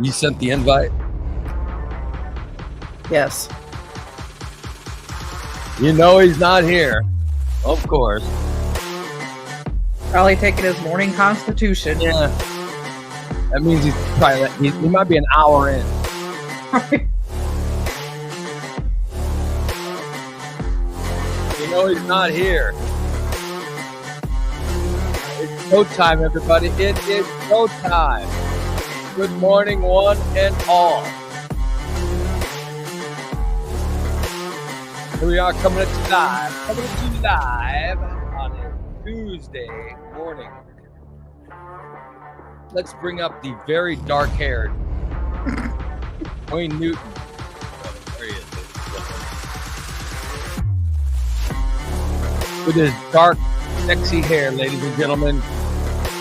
You sent the invite? Yes. You know he's not here. Of course. Probably taking his morning constitution. Yeah. That means he's probably he might be an hour in. You know he's not here. It's showtime, everybody. It is showtime. Good morning, one and all. Here we are coming at you live on a Tuesday morning. Let's bring up the very dark-haired Wayne Newton. Oh, there he is. With his dark, sexy hair, ladies and gentlemen,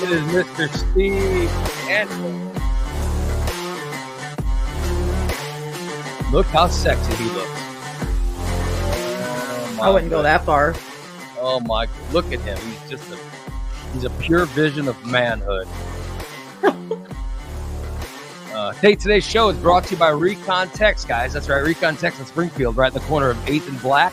it is Mr. Steve Anderson. Look how sexy he looks. I wouldn't go that far. Oh my! Look at him. He's a pure vision of manhood. Today's show is brought to you by Recon Tex, guys. That's right, Recon Tex in Springfield, right in the corner of 8th and Black.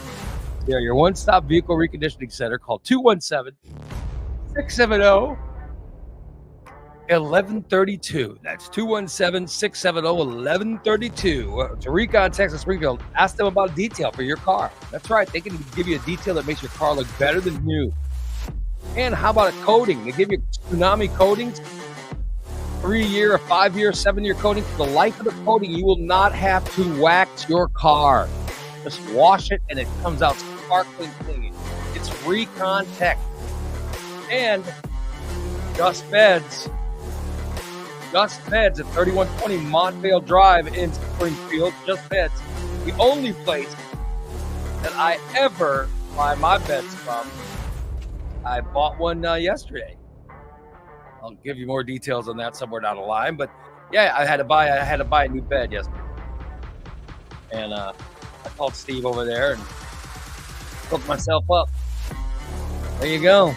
They're your one-stop vehicle reconditioning center. Call 217-670-1132. That's 217-670-1132. To Recon Tex in Springfield. Ask them about a detail for your car. That's right, they can give you a detail that makes your car look better than new. And how about a coating? They give you Tsunami coatings. 3-year, a 5-year, 7-year coating. For the life of the coating, you will not have to wax your car. Just wash it and it comes out sparkling clean. It's Recon Tech. And Just Beds. Just Beds at 3120 Montvale Drive in Springfield. Just Beds. The only place that I ever buy my beds from. I bought one yesterday. I'll give you more details on that somewhere down the line. But yeah, I had to buy a new bed yesterday. And I called Steve over there and hooked myself up. There you go.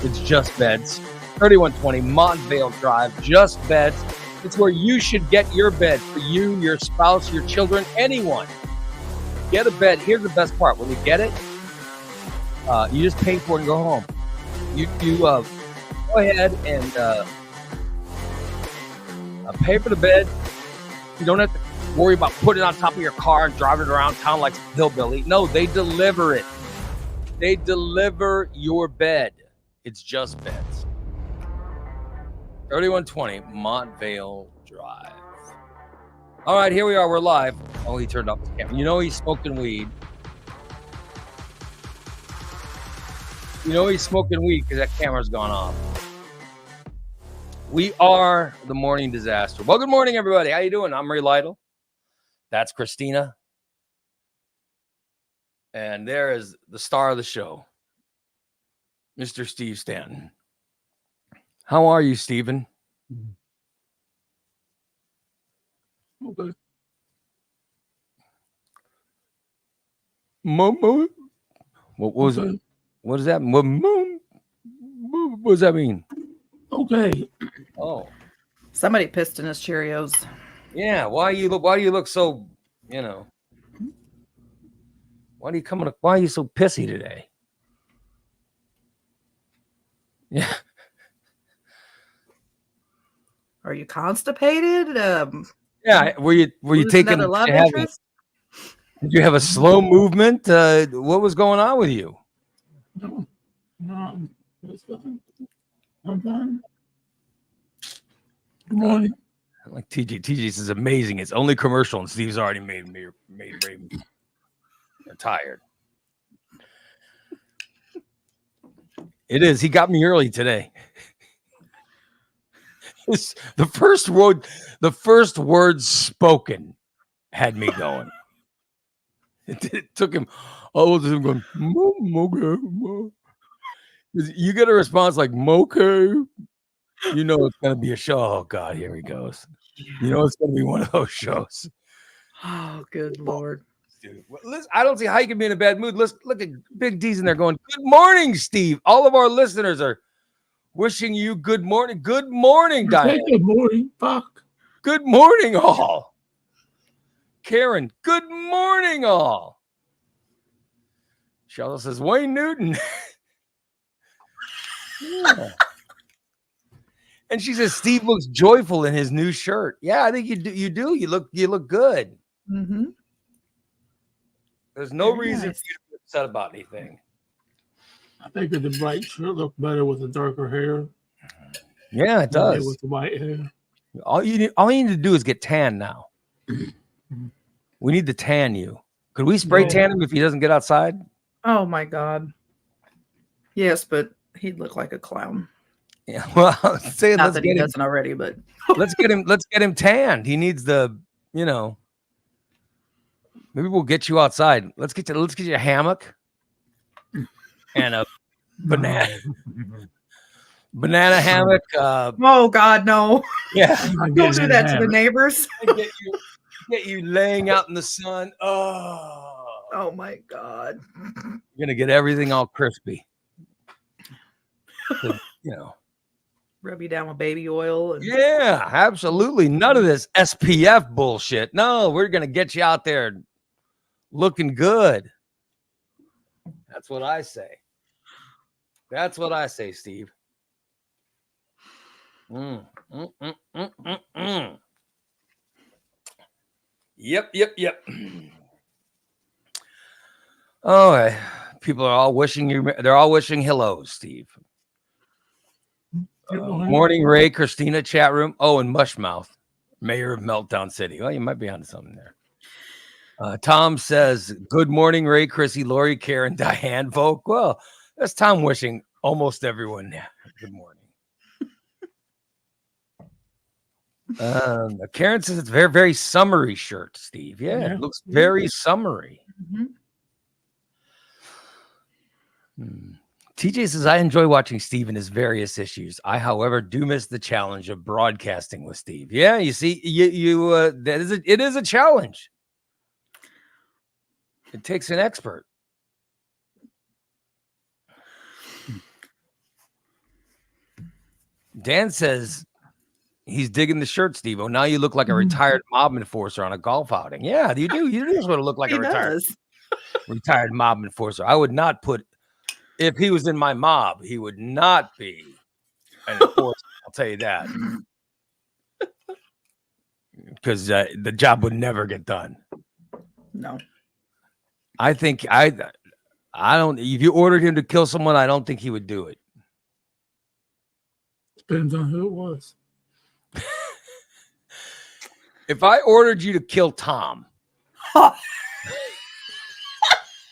It's Just Beds. 3120 Montvale Drive. Just Beds. It's where you should get your bed for you, your spouse, your children, anyone. Get a bed. Here's the best part. When you get it, you just pay for it and go home. You go ahead and pay for the bed. You don't have to worry about putting it on top of your car and driving it around town like a hillbilly. No, they deliver it. They deliver your bed. It's Just Beds. 3120 Montvale Drive. All right, here we are. We're live. Oh, he turned off his camera. You know he's smoking weed. You know he's smoking weed because that camera's gone off. We are the Morning Disaster. Well, good morning, everybody. How you doing? I'm Ray Lytle. That's Christina. And there is the star of the show, Mr. Steve Stanton. How are you, Steven? Okay. What was it? What does that mean? What does that mean? Okay. Oh, Somebody pissed in his Cheerios. yeah. Why do you look so? Why are you so pissy today? Yeah. Are you constipated? Yeah. Were you taking? Another love Did you have interest? Did you have a slow movement? What was going on with you? No, it's fine. I'm fine. Good morning. I like TJ. TJ's is amazing. It's only commercial, and Steve's already made Ray tired. It is. He got me early today. The first word spoken had me going. It took him all of him going, okay. You get a response like "okay," you know it's gonna be a show. Oh God, here he goes. You know it's gonna be one of those shows. Oh, good Lord. Dude, listen, I don't see how you can be in a bad mood. Let's look at Big D's in there going, "Good morning, Steve." All of our listeners are wishing you good morning. Good morning, Diane. Good morning. Fuck. Good morning, all. Karen, good morning, all. Charlotte says, Wayne Newton. Yeah. And she says, Steve looks joyful in his new shirt. Yeah, I think you do. You look good. Mm-hmm. There's no Very reason nice. for you to be upset about anything. I think that the bright shirt looked better with the darker hair. Yeah, it than does. with the white hair. All you need to do is get tan now. We need to tan you. Could we spray Yeah. tan him if he doesn't get outside? Oh my God. Yes, but he'd look like a clown. Yeah. Well, I'm saying Not let's that he get him. doesn't already, but Let's get him tanned. He needs the, maybe we'll get you outside. Let's get you a hammock and a banana hammock. oh God, no! Yeah. Don't do that to the neighbors. Get you laying out in the sun. Oh, Oh my God. you're gonna get everything all crispy. Rub you down with baby oil. And Yeah, absolutely. None of this SPF bullshit. No, we're gonna get you out there looking good. That's what I say. That's what I say, Steve. Yep. All right. People are all wishing you. They're all wishing hello, Steve. Morning, Ray, Christina, chat room. Oh, and Mushmouth, mayor of Meltdown City. Well, you might be onto something there. Tom says, good morning, Ray, Chrissy, Lori, Karen, Diane, Volk. Well, that's Tom wishing almost everyone good morning. Karen says it's very, very summery shirt, Steve. Yeah, it looks very summery. TJ says, I enjoy watching Steve in his various issues. I, however, do miss the challenge of broadcasting with Steve. Yeah, you see, it is a challenge. It takes an expert. Dan says he's digging the shirt, Steve. Oh, now you look like a retired mob enforcer on a golf outing. Yeah, you do. You do sort of look like a retired mob enforcer. I would not put, if he was in my mob, he would not be an enforcer. I'll tell you that. Because the job would never get done. No. I think I don't. If you ordered him to kill someone, I don't think he would do it. Depends on who it was. If I ordered you to kill Tom,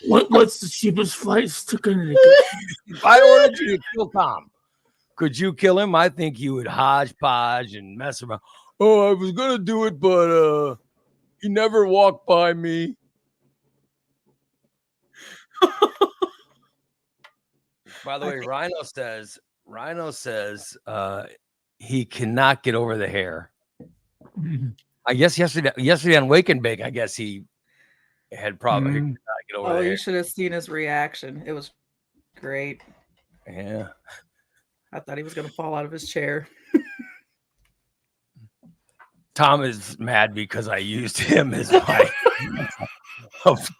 what's the cheapest flights to Connecticut? If I ordered you to kill Tom, could you kill him? I think you would hodgepodge and mess around. Oh, I was gonna do it, but he never walked by me. By the way, Rhino says he cannot get over the hair. I guess yesterday on Wake and Bake, I guess he had probably he could not get over the hair. You should have seen his reaction. It was great. Yeah. I thought he was going to fall out of his chair. Tom is mad because I used him as my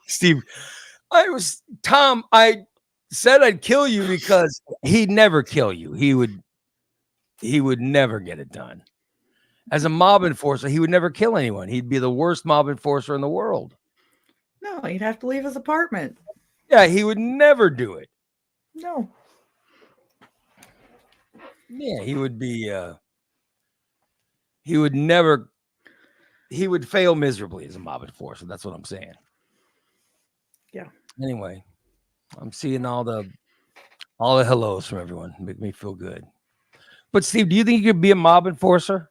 Steve. I said I'd kill you because he'd never kill you. He would never get it done. As a mob enforcer, he would never kill anyone. He'd be the worst mob enforcer in the world. No, he'd have to leave his apartment. Yeah, he would never do it. No. Yeah, he would be he would fail miserably as a mob enforcer. That's what I'm saying. Yeah. Anyway, I'm seeing all the hellos from everyone. Make me feel good. But Steve, do you think you could be a mob enforcer?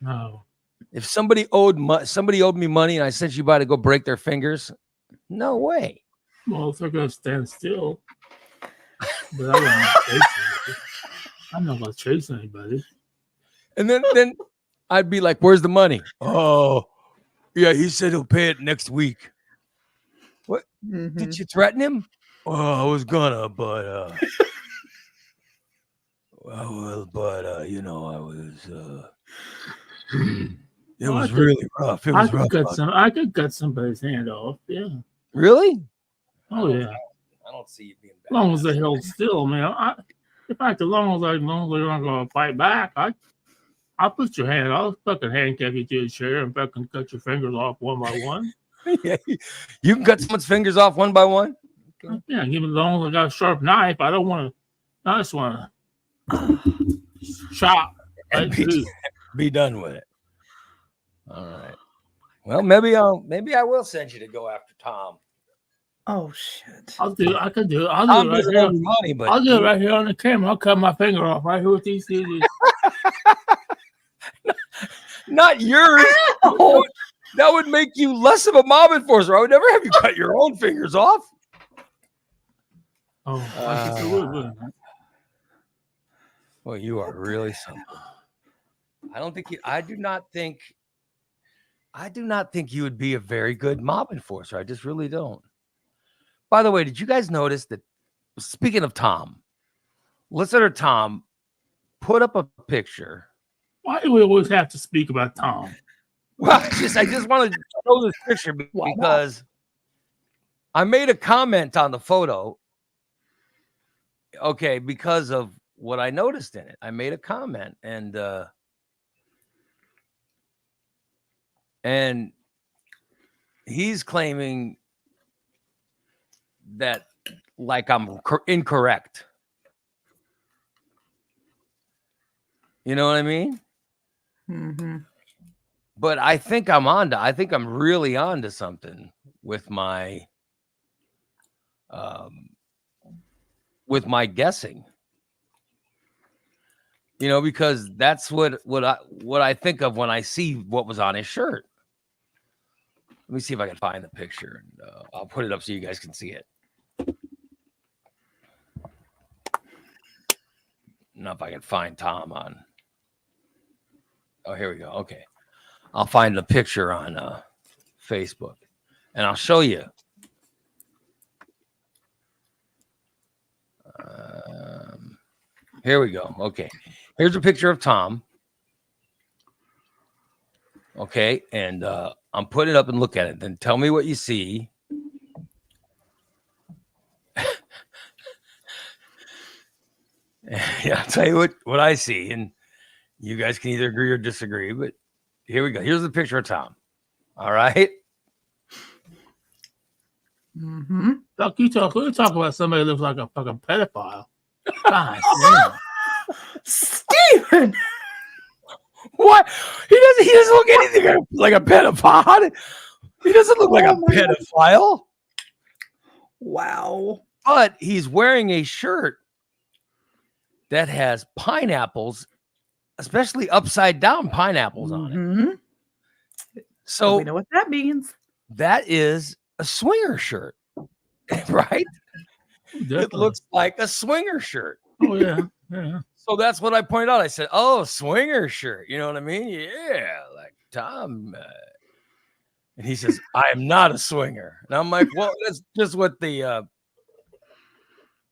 No. If somebody owed me money and I sent you by to go break their fingers, no way. Well, if they're gonna stand still, but I'm not gonna chase anybody. And then I'd be like, "Where's the money?" Oh, yeah, he said he'll pay it next week. What? Mm-hmm. Did you threaten him? Oh, I was gonna, but I was It was really rough. It was rough. I could cut somebody's hand off. Yeah. Really? Oh yeah. I don't see you being bad. As long as they held still, man. In fact, as long as they're not going to fight back, I'll put your hand. I'll fucking handcuff you to a chair and fucking cut your fingers off one by one. Yeah, you can cut someone's fingers off one by one. Yeah, give it as long as I got a sharp knife. I don't want to. I just want to chop And be done with it. All right. Well, maybe I will send you to go after Tom. Oh shit! I could do it. Tom doesn't owe me money, but I'll do it right here on the camera. I'll cut my finger off right here with these scissors. not yours. Oh. That would make you less of a mob enforcer. I would never have you cut your own fingers off. Oh, I guess it would, wouldn't it? Well, you are really something. I do not think you would be a very good mob enforcer. I just really don't. By the way, did you guys notice that, speaking of Tom, listener Tom put up a picture. Why do we always have to speak about Tom? Well, I just want to show this picture because I made a comment on the photo. Okay, because of what I noticed in it. I made a comment and he's claiming that like I'm incorrect. You know what I mean? Mm-hmm. But I think I'm really onto something with my guessing. You know, because that's what I think of when I see what was on his shirt. Let me see if I can find the picture, and I'll put it up so you guys can see it. Not if I can find Tom on. Oh, here we go. Okay. I'll find the picture on Facebook, and I'll show you. Here we go. Okay. Here's a picture of Tom. Okay. And I'm putting it up and look at it. Then tell me what you see. Yeah, I'll tell you what I see. And you guys can either agree or disagree. But here we go. Here's the picture of Tom. All right. Mm-hmm. We talk about somebody who looks like a fucking pedophile. God damn. Steven! What? He doesn't look anything like a pedophile. He doesn't look like a pedophile. Wow. But he's wearing a shirt that has pineapples, especially upside down pineapples on it. Mm-hmm. So we know what that means. That is a swinger shirt, right? Definitely. It looks like a swinger shirt. Oh, yeah. Yeah. So that's what I pointed out. I said, oh, swinger shirt. You know what I mean? Yeah, like Tom. And he says, I am not a swinger. And I'm like, well, that's just what the,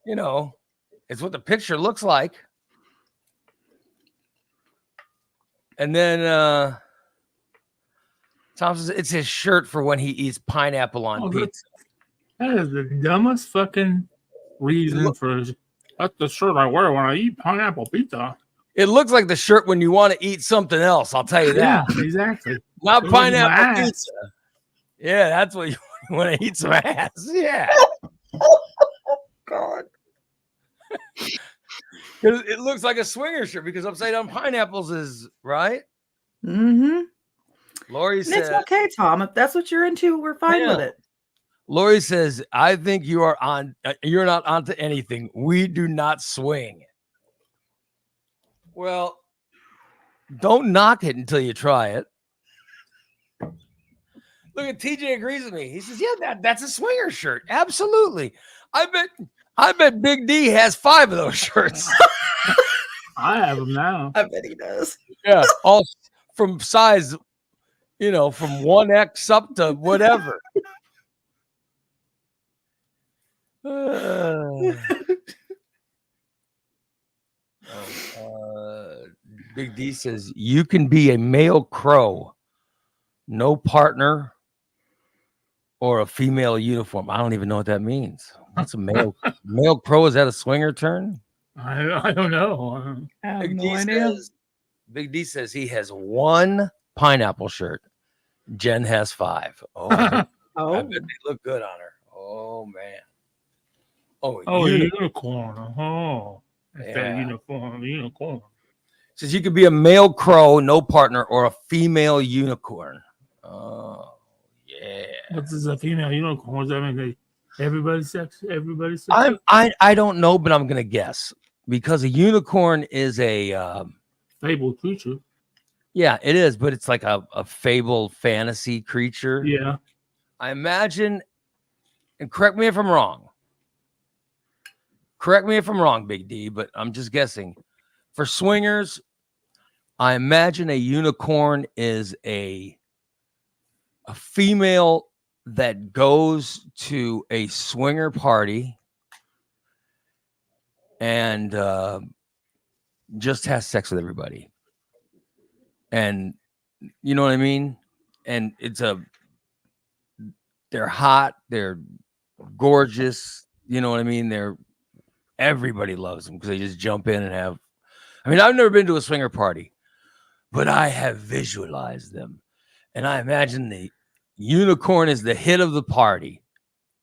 it's what the picture looks like. And then Tom says it's his shirt for when he eats pineapple on pizza. That is the dumbest fucking reason for that's the shirt I wear when I eat pineapple pizza. It looks like the shirt when you want to eat something else. I'll tell you that. Yeah, exactly. Not pineapple pizza. Yeah, that's what you want to eat some ass. Yeah. Oh, God. Because it looks like a swinger shirt because upside down pineapples is right. Mm-hmm. Lori says, it's okay, Tom. If that's what you're into, we're fine with it. Lori says, I think you're not onto anything. We do not swing. Well, don't knock it until you try it. Look at TJ agrees with me. He says, yeah, that's a swinger shirt. Absolutely. I bet Big D has 5 of those shirts. I have them now. I bet he does. Yeah. All from size, from 1X up to whatever. Big D says, you can be a male crow no partner, or a female uniform. I don't even know what that means. What's a male crow? Is that a swinger term? I don't know. I have no idea. Big D says he has one pineapple shirt. Jen has 5. Oh, I bet Oh, they look good on her. Oh man. Oh, Oh, unicorn. unicorn. Oh, it's that Yeah. unicorn. Says you could be a male crow, no partner, or a female unicorn. Oh, yeah. What is a female unicorn? Does that mean everybody's sex? Everybody's sex? I don't know, but I'm gonna guess because a unicorn is a Fabled creature. yeah, it is, but it's like a fable fantasy creature. Yeah. I imagine, and correct me if I'm wrong. Correct me if I'm wrong, Big D, but I'm just guessing. For swingers, I imagine a unicorn is a female that goes to a swinger party and just has sex with everybody. And you know what I mean? And they're hot, they're gorgeous, you know what I mean? Everybody loves them because they just jump in and have. I mean, I've never been to a swinger party, but I have visualized them. And I imagine the unicorn is the hit of the party.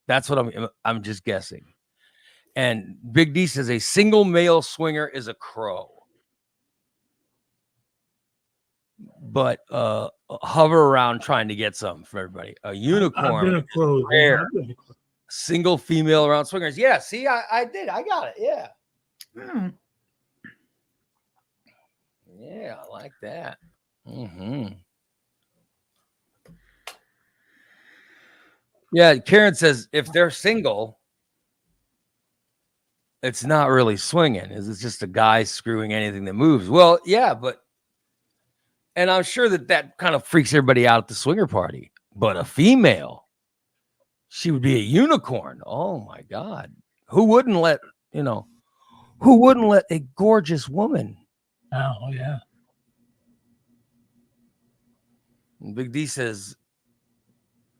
That's what I'm just guessing. And Big D says a single male swinger is a crow. But hover around trying to get something for everybody. A unicorn. I've been a crow. Rare. I've been a crow. Single female around swingers. Yeah, see, I did. I got it. Yeah. hmm. Yeah, I like that. Mm-hmm. Yeah, Karen says if they're single, it's not really swinging. It's just a guy screwing anything that moves. Well, yeah, and I'm sure that kind of freaks everybody out at the swinger party. But a female, she would be a unicorn. Oh my God. Who wouldn't let a gorgeous woman? Oh, yeah. Big D says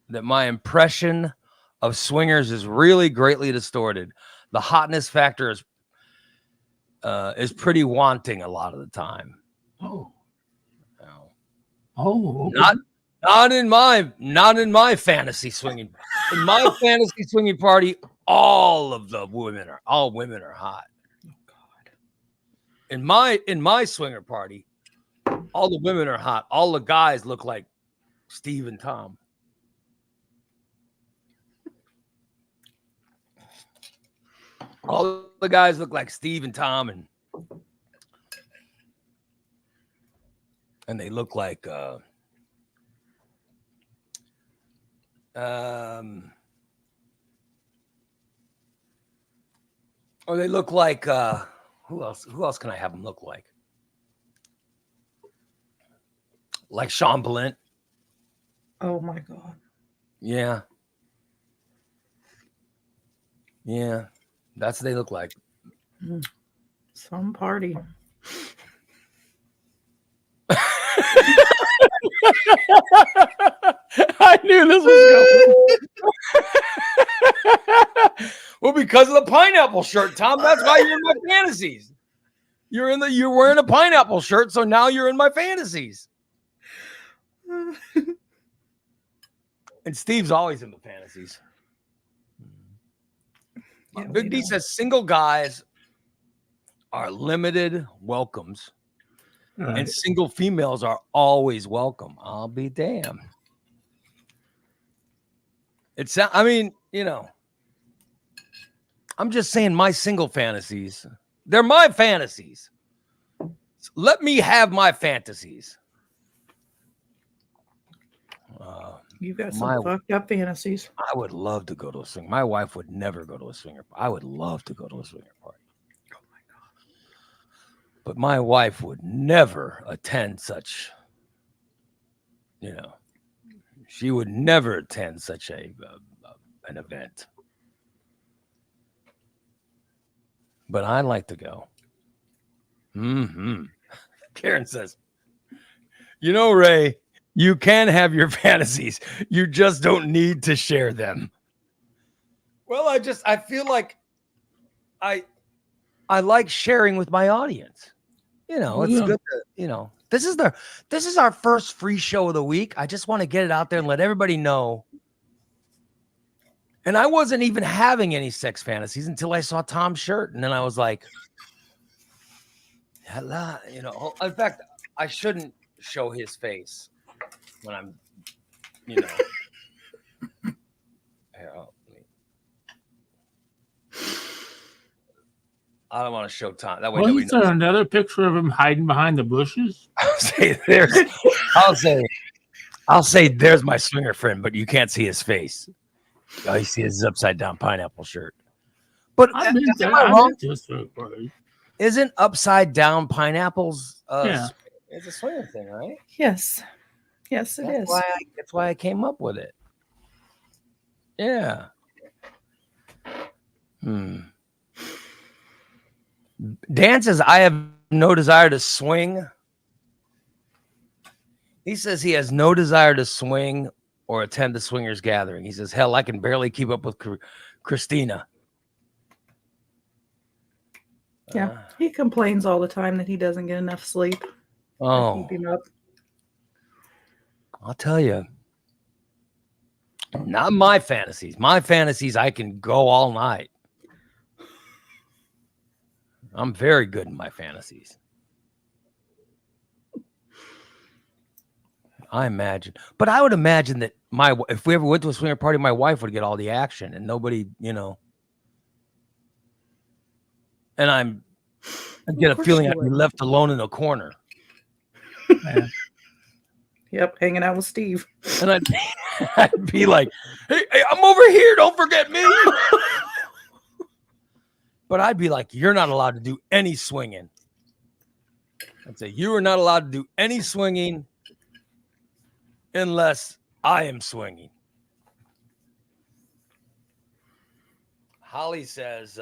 that my impression of swingers is really greatly distorted. The hotness factor is pretty wanting a lot of the time. Oh. No. Oh. Not in my fantasy swinging. In my fantasy swinging party, all women are hot. Oh God. In my swinger party, all the women are hot. All the guys look like Steve and Tom. All the guys look like Steve and Tom, and they look like or they look like who else can I have them look like? Like Sean Blunt. Oh my God. Yeah. Yeah. That's what they look like. Some party. I knew this was going. Well, because of the pineapple shirt, Tom. That's why you're in my fantasies. You're wearing a pineapple shirt, so now you're in my fantasies. And Steve's always in the fantasies. Yeah, Big D says single guys are limited welcomes, and single females are always welcome. I'll be damned. I mean, I'm just saying my single fantasies. They're my fantasies. So let me have my fantasies. You've got some fucked up fantasies. I would love to go to a swinger. My wife would never go to a swinger. I would love to go to a swinger party. Oh my God. But my wife would never attend such, she would never attend such an event. But I'd like to go. Karen says, Ray, You can have your fantasies. You just don't need to share them. Well, I feel like I like sharing with my audience. You know, it's good to, you know, this is our first free show of the week. I just want to get it out there and let everybody know. And I wasn't even having any sex fantasies until I saw Tom's shirt. And then I was like, hello, you know, in fact, I shouldn't show his face when I'm, you know. Here, I don't want to show Tom. That way, well, nobody is knows. there another picture of him hiding behind the bushes? I'll say there's my swinger friend, but you can't see his face. All you see is his upside down pineapple shirt. But I've been to a swing party. Isn't upside down pineapples? Yeah, It's a swinger thing, right? Yes. Yes, it is. That's why I came up with it. Yeah. Dan says, I have no desire to swing. He says he has no desire to swing or attend the swingers gathering. He says, hell, I can barely keep up with Christina. Yeah. He complains all the time that he doesn't get enough sleep. Oh, Keep him up. I'll tell you. Not my fantasies. My fantasies, I can go all night. I'm very good in my fantasies. I imagine. But I would imagine that if we ever went to a swinger party, my wife would get all the action and nobody, you know. And I get a feeling I'd be left alone in a corner. yeah. Yep, hanging out with Steve. And I'd be like, hey, I'm over here. Don't forget me. But I'd be like, you're not allowed to do any swinging. I'd say, you are not allowed to do any swinging unless I am swinging. Holly says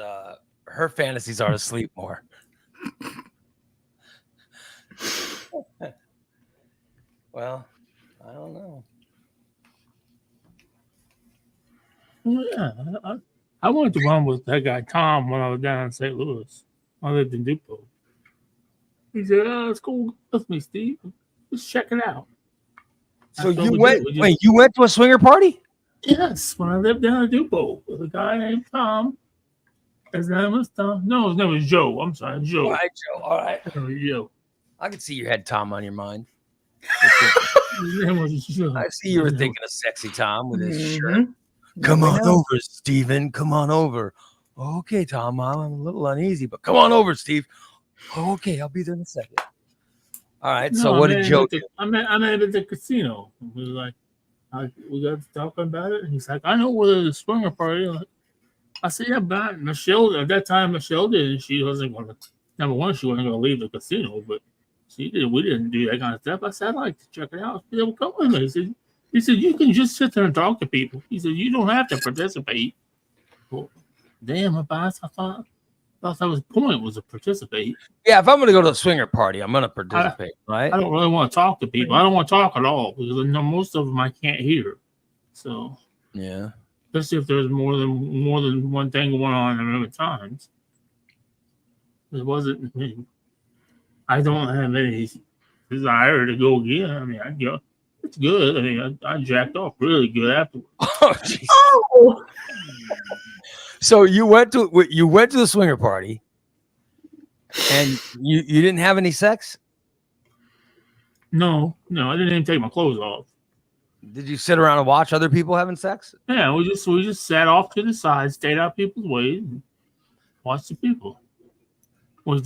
her fantasies are to sleep more. Well, I don't know. Yeah, I went to one with that guy Tom when I was down in St. Louis. I lived in Dupont. He said, "Let's go with me, Steve. Let's check it out." So you went? Wait, you went to a swinger party? Yes, when I lived down in Dupont with a guy named Tom. His name was Tom. No, his name was Joe. I'm sorry, Joe. All right, Joe. All right. Joe. I could see you had Tom on your mind. His name was Joe. I see you were thinking of sexy Tom with his shirt. Come on over, Steven. Come on over. Okay, Tom, I'm a little uneasy, but come on over, Steve. Okay, I'll be there in a second. All right, so what did Joe do? I met at the casino. We were like, we got to talking about it. And he's like, I know where the swinger party. I said, yeah, but Michelle, at that time, Michelle did. She wasn't going to, number one, she wasn't going to leave the casino, but we didn't do that kind of stuff. I said, I'd like to check it out. He said, come with me. He said, you can just sit there and talk to people. He said, you don't have to participate. Well, damn, I thought that was the point, was to participate. Yeah, if I'm going to go to a swinger party, I'm going to participate, right? I don't really want to talk to people. I don't want to talk at all because most of them I can't hear. So, yeah. Especially if there's more than one thing going on at times. It wasn't. I don't have any desire to go again. I mean, I go. It's good. I mean, I jacked off really good afterwards. Oh, geez. Oh. So you went to the swinger party, and you didn't have any sex? No, I didn't even take my clothes off. Did you sit around and watch other people having sex? Yeah, we just sat off to the side, stayed out people's way, and watched the people. We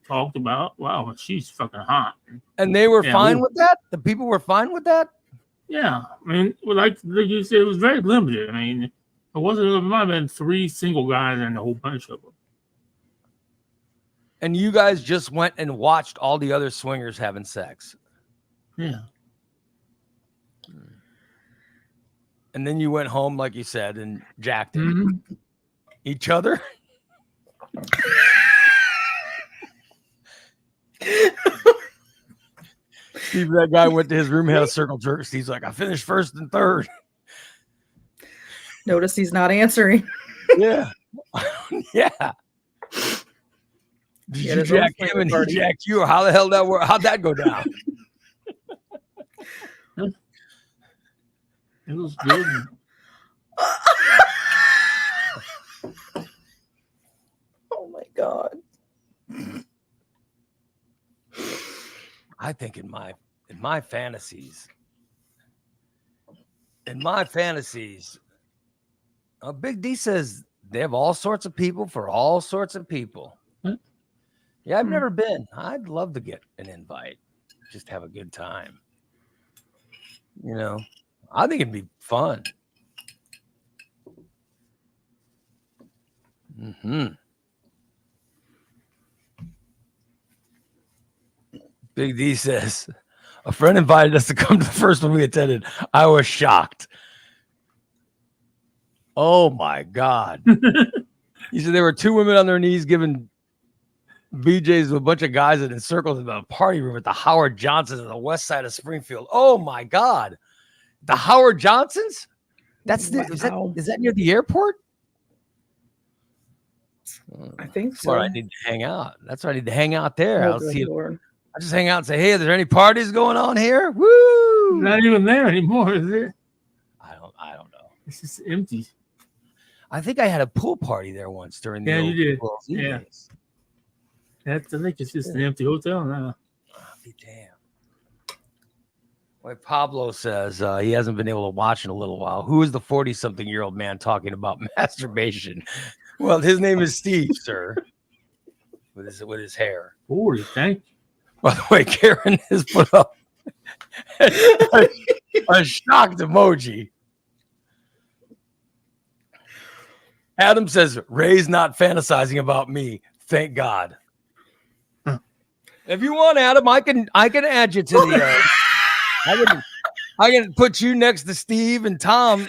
talked about, wow, she's fucking hot. And they were fine with that? The people were fine with that? Yeah. I mean, like you said, it was very limited. I mean, it might have been 3 single guys and a whole bunch of them. And you guys just went and watched all the other swingers having sex? Yeah. And then you went home, like you said, and jacked it. Each other? Steve, that guy went to his room, had a circle jerk. Steve's like, I finished first and third. Notice he's not answering. Yeah. Yeah. Did He had you his own jack swinger him and he party. jacked you? Or how the hell that work? How'd that go down? It was good. Oh my God. I think in my fantasies, Big D says they have all sorts of people for all sorts of people. Hmm. Yeah, I've never been. I'd love to get an invite, just have a good time. You know, I think it'd be fun. Big D says, a friend invited us to come to the first one we attended. I was shocked. Oh my God. He said there were two women on their knees giving BJ's to a bunch of guys that encircled the party room at the Howard Johnsons on the west side of Springfield. Oh my God. The Howard Johnsons? Is that near the airport? I think That's so. where I need to hang out. That's where I need to hang out there. Oh, I'll good see. Lord. I just hang out and say, hey, is there any parties going on here? Woo! Not even there anymore, is it? I don't know. It's just empty. I think I had a pool party there once during the Yeah, you old did. World Series. Yeah. I think it's just an empty hotel now. I'll be damned. Like Pablo says, he hasn't been able to watch in a little while. Who is the 40-something-year-old man talking about masturbation? Well, his name is Steve, sir. With his hair. 40, thank you. By the way, Karen has put up a shocked emoji. Adam says, Ray's not fantasizing about me. Thank God. Huh. If you want, Adam, I can add you to the I can put you next to Steve and Tom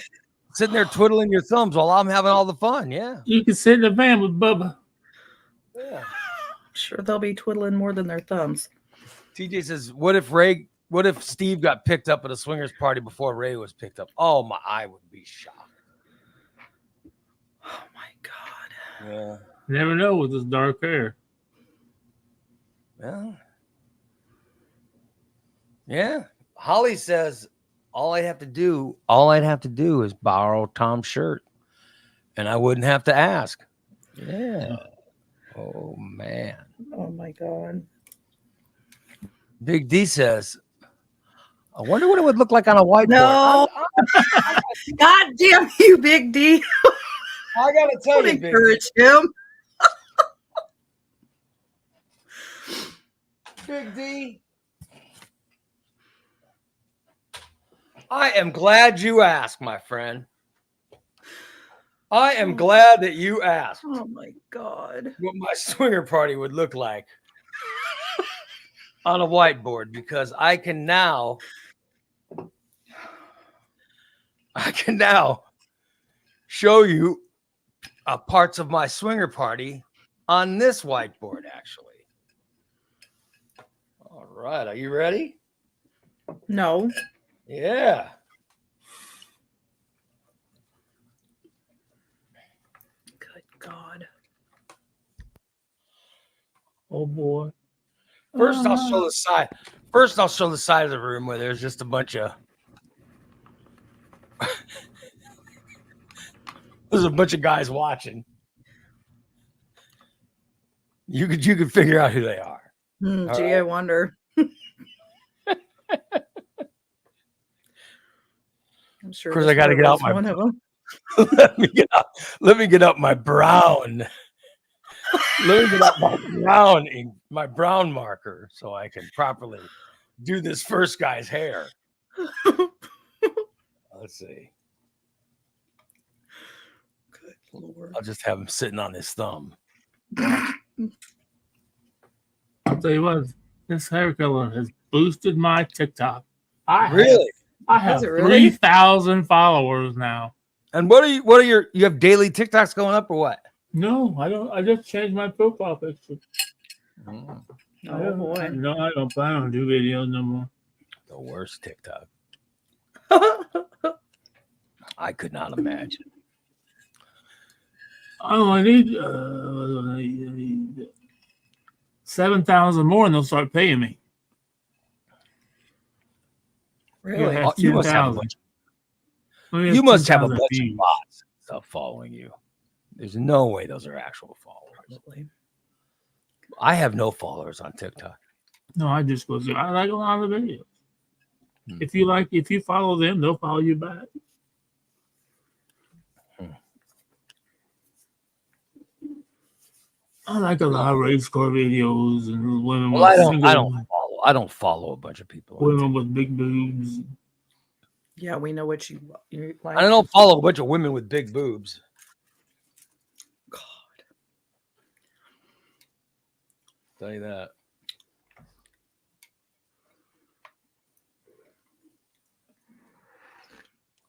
sitting there twiddling your thumbs while I'm having all the fun. Yeah. You can sit in the van with Bubba. Yeah. Sure, they'll be twiddling more than their thumbs. TJ says, what if Steve got picked up at a swingers party before Ray was picked up? Oh my, I would be shocked. Oh my God. Yeah. Never know with this dark hair. Well, yeah. Holly says all I'd have to do is borrow Tom's shirt, and I wouldn't have to ask. Yeah. Oh man. Oh my God. Big D says, I wonder what it would look like on a whiteboard. No. God damn you, Big D. I gotta tell Don't you, Big D. encourage him. Big D. I am glad you asked, my friend. I am glad that you asked Oh my God. what my swinger party would look like on a whiteboard, because I can now show you parts of my swinger party on this whiteboard, actually. All right. Are you ready? No. Yeah. Good God. Oh boy. First, I'll show the side. First, I'll show the side of the room where there's just a bunch of there's a bunch of guys watching. You could figure out who they are. Gee, right. I wonder. I'm sure. Of course, I got to get out my. one of them. Let me get up my brown. Let me get up my brown marker so I can properly do this first guy's hair. Let's see. Good Lord. I'll just have him sitting on his thumb. I'll tell you what, this hair color has boosted my TikTok. I have Has it really? 3,000 followers now. And what are your you have daily TikToks going up or what? No, I don't. I just changed my profile picture. Oh boy. No, I don't plan on do videos no more. The worst TikTok. I could not imagine. Oh, I need 7,000 more, and they'll start paying me. Really? Yeah. You must have a 10,000. bunch. Maybe You that's must have a 10,000 bunch views. of bots and stuff following you. There's no way those are actual followers. Probably. I have no followers on TikTok. No, I just go through. I like a lot of videos. Hmm. If you follow them, they'll follow you back. I like a lot of race car videos and women Well, I don't follow a bunch of people. On women with big boobs. Yeah, we know what you like. I don't follow a bunch of women with big boobs. God. Tell you that.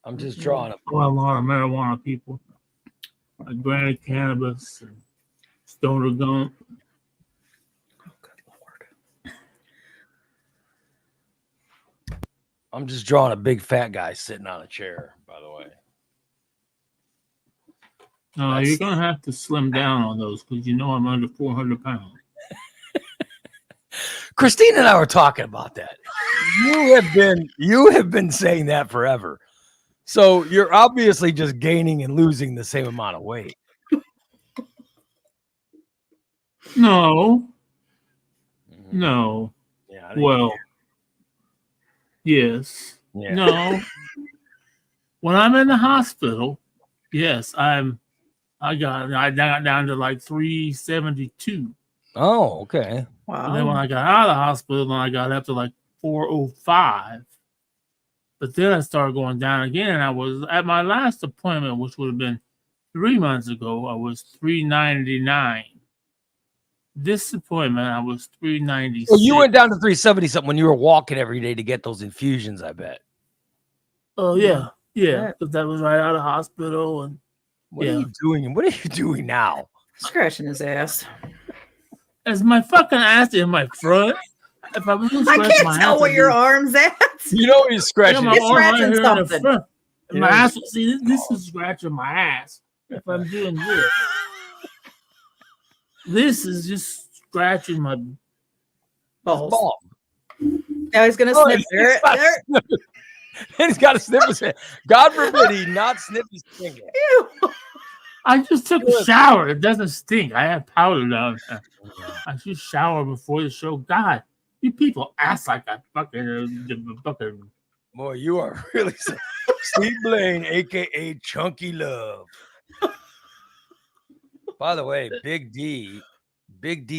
I'm just drawing a A lot of marijuana people. Like Granny Cannabis and Stoner Gump. Oh, good Lord. I'm just drawing a big fat guy sitting on a chair, by the way. No, That's- you're going to have to slim down on those because you know I'm under 400 pounds. Christine and I were talking about that. You have been saying that forever. So you're obviously just gaining and losing the same amount of weight. No. No. Yeah. I think- Well, yes. yeah. No. When I'm in the hospital, yes, I got down to like 372. Oh, okay. And then when Wow. I got out of the hospital, then I got up to like 405. But then I started going down again. And I was at my last appointment, which would have been 3 months ago, I was 399. This appointment, I was 396. So you went down to 370 something when you were walking every day to get those infusions, I bet. Oh, yeah. Yeah. Yeah. Because that was right out of hospital. And What Yeah. are you doing? What are you doing now? Scratching his ass. as my fucking ass in my front, if I was I scratch can't my tell ass, what I'd your be- arm's at. You know he's Yeah, scratching. my It's arm right scratching here in the something. front. You My know, ass. See, this is scratching my ass. If I'm doing this, this is just scratching my. Balls. ball. Now he's gonna Oh, sniff he's there. not There. sniffing. And he's got to sniff his hand. God forbid he not sniff his finger. Ew. I just took a Good. shower. It doesn't stink. I have powder down there. I should shower before the show. God, you people act like I fucking. Boy, you are really Steve Blaine, aka Chunky Love. By the way, Big D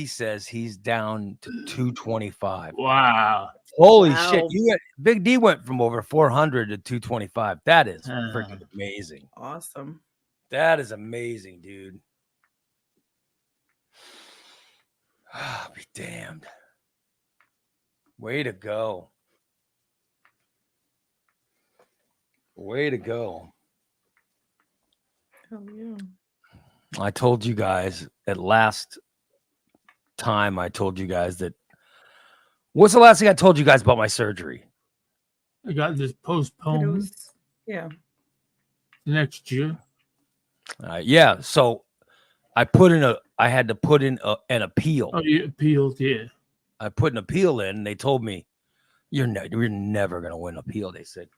says he's down to 225. Wow. Holy Wow. shit! Big D went from over 400 to 225. That is freaking amazing. Awesome. That is amazing, dude. Ah, be damned. Way to go. Way to go. Oh yeah. I told you guys at last time, I told you guys that. What's the last thing I told you guys about my surgery? I got this But it postponed was, yeah. next year. Yeah. So I had to put in an appeal. Oh, you appealed, yeah. I put an appeal in, and they told me, you're never going to win an appeal. They said,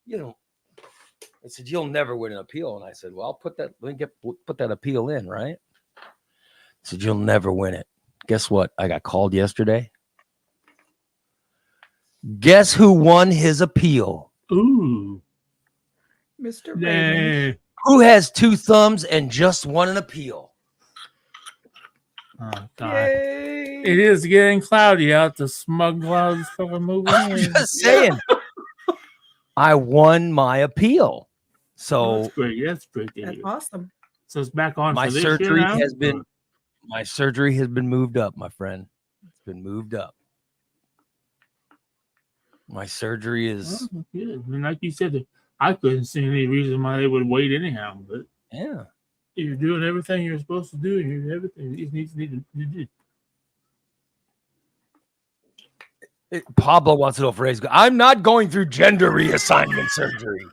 they said, you'll never win an appeal. And I said, well, put that appeal in, right? I said, you'll never win it. Guess what? I got called yesterday. Guess who won his appeal? Ooh. Mr. Raymond. Nah. Who has 2 thumbs and just won an appeal? Oh, God. Yay. It is getting cloudy out. The smug clouds fucking moving I'm in. just saying. I won my appeal. Oh, So that's great. That's great to That's hear. awesome. So it's back on my for this year surgery now? has been moved up, my friend. It's been moved up. My surgery is Oh, good. I mean, like you said, I couldn't see any reason why they would wait anyhow. But yeah. you're doing everything you're supposed to do. And you're everything you need to do. Pablo wants to know if Ray's. I'm not going through gender reassignment surgery.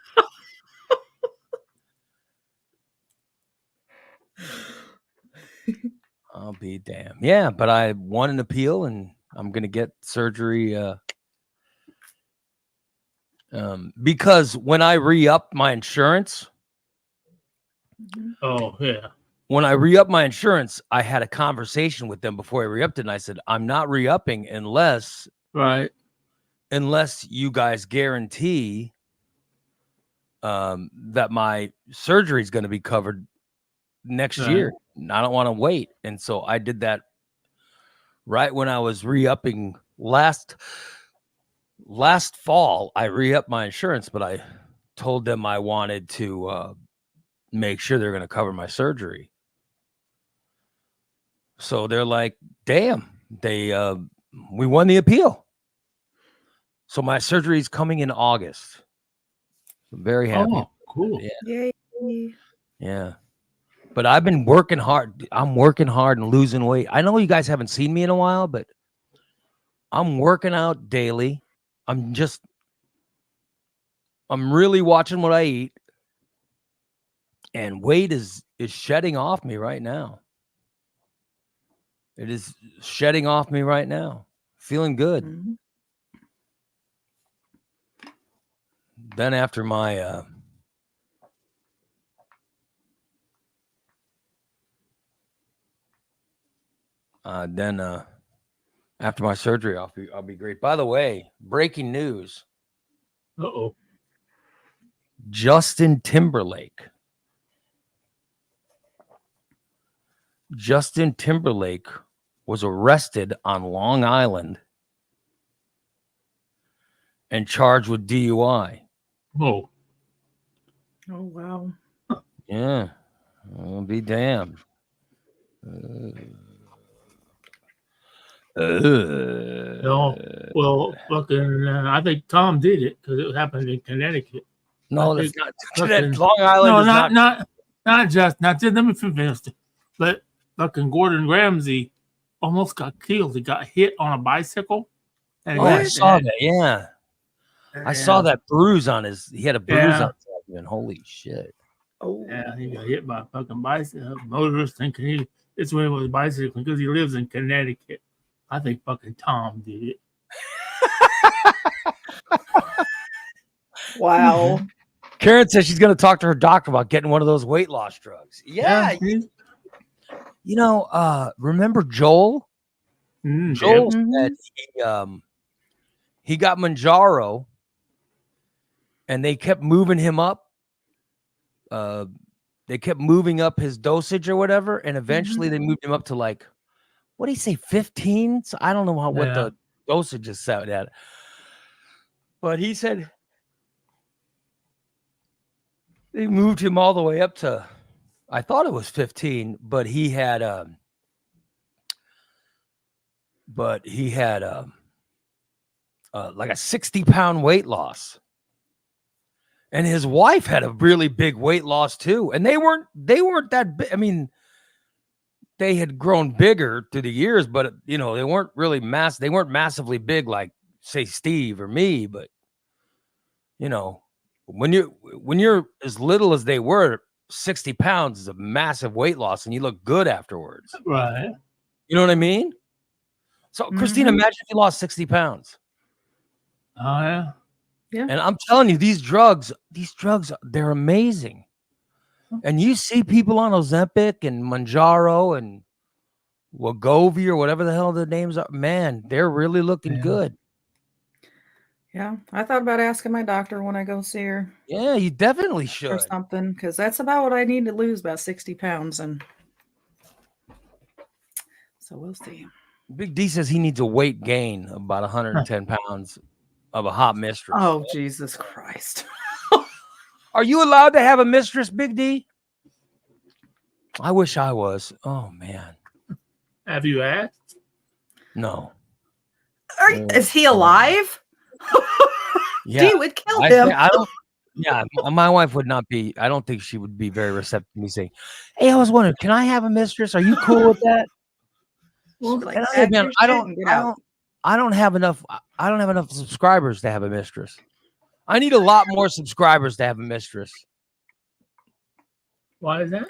I'll be damned. Yeah, but I won an appeal, and I'm gonna get surgery. Because when I re-upped my insurance, Oh yeah. when I re-upped my insurance, I had a conversation with them before I re-upped it, and I said, I'm not re-upping unless Right. you guys guarantee that my surgery is going to be covered next year. I don't want to wait. And so I did that right when I was re-upping last fall. I re-upped my insurance, but I told them I wanted to make sure they're going to cover my surgery. So they're like, damn, we won the appeal. So my surgery is coming in August. I'm very happy. Oh, cool. Yeah. Yay. Yeah. But I've been working hard. I'm working hard and losing weight. I know you guys haven't seen me in a while, but I'm working out daily. I'm really watching what I eat. And weight is shedding off me right now. It is shedding off me right now. Feeling good. Mm-hmm. Then after my after my surgery, I'll be great. By the way, breaking news. Uh-oh. Justin Timberlake was arrested on Long Island and charged with DUI. Oh. Oh, wow. Yeah. I'll be damned. No. Well, fucking, I think Tom did it because it happened in Connecticut. No, I that's think not. fucking- Long Island No, is not just. Let me finish. But fucking Gordon Ramsay almost got killed. He got hit on a bicycle. And Oh, I saw that. Yeah. I saw that bruise on his. He had a bruise Yeah. on his head. Holy shit. Oh, Yeah, he got hit by a fucking bicycle. Motorist thinking it's when it was bicycle because he lives in Connecticut. I think fucking Tom did it. wow. Karen says she's going to talk to her doctor about getting one of those weight loss drugs. Yeah. see? You know, remember Joel? Mm, Joel yeah. said he got Manjaro and they kept moving him up. They kept moving up his dosage or whatever. And eventually they moved him up to like, what did he say, 15? So I don't know what the dosage is set at. But he said they moved him all the way up to, I thought it was 15, but he had like a 60-pound weight loss. And his wife had a really big weight loss too. And they weren't that big. I mean, they had grown bigger through the years, but you know, they weren't really they weren't massively big like say Steve or me, but you know, when you're as little as they were, 60 pounds is a massive weight loss and you look good afterwards. Right. You know what I mean? So Christina, imagine if you lost 60 pounds. Oh, yeah. Yeah. And I'm telling you, these drugs, they're amazing. And you see people on Ozempic and Manjaro and Wegovy or whatever the hell the names are. Man, they're really looking good. Yeah. I thought about asking my doctor when I go see her. Yeah, you definitely should. Or something, because that's about what I need to lose, about 60 pounds. And so we'll see. Big D says he needs a weight gain of about 110 pounds of a hot mistress. Oh, Jesus Christ. Are you allowed to have a mistress, Big D? I wish I was. Oh, man. Have you asked? No. Is he alive? Yeah. D would kill him. I don't. Yeah, my wife would not be. I don't think she would be very receptive to me saying, "Hey, I was wondering, can I have a mistress? Are you cool with that?" Like, And I I don't have enough subscribers to have a mistress. I need a lot more subscribers to have a mistress. Why is that?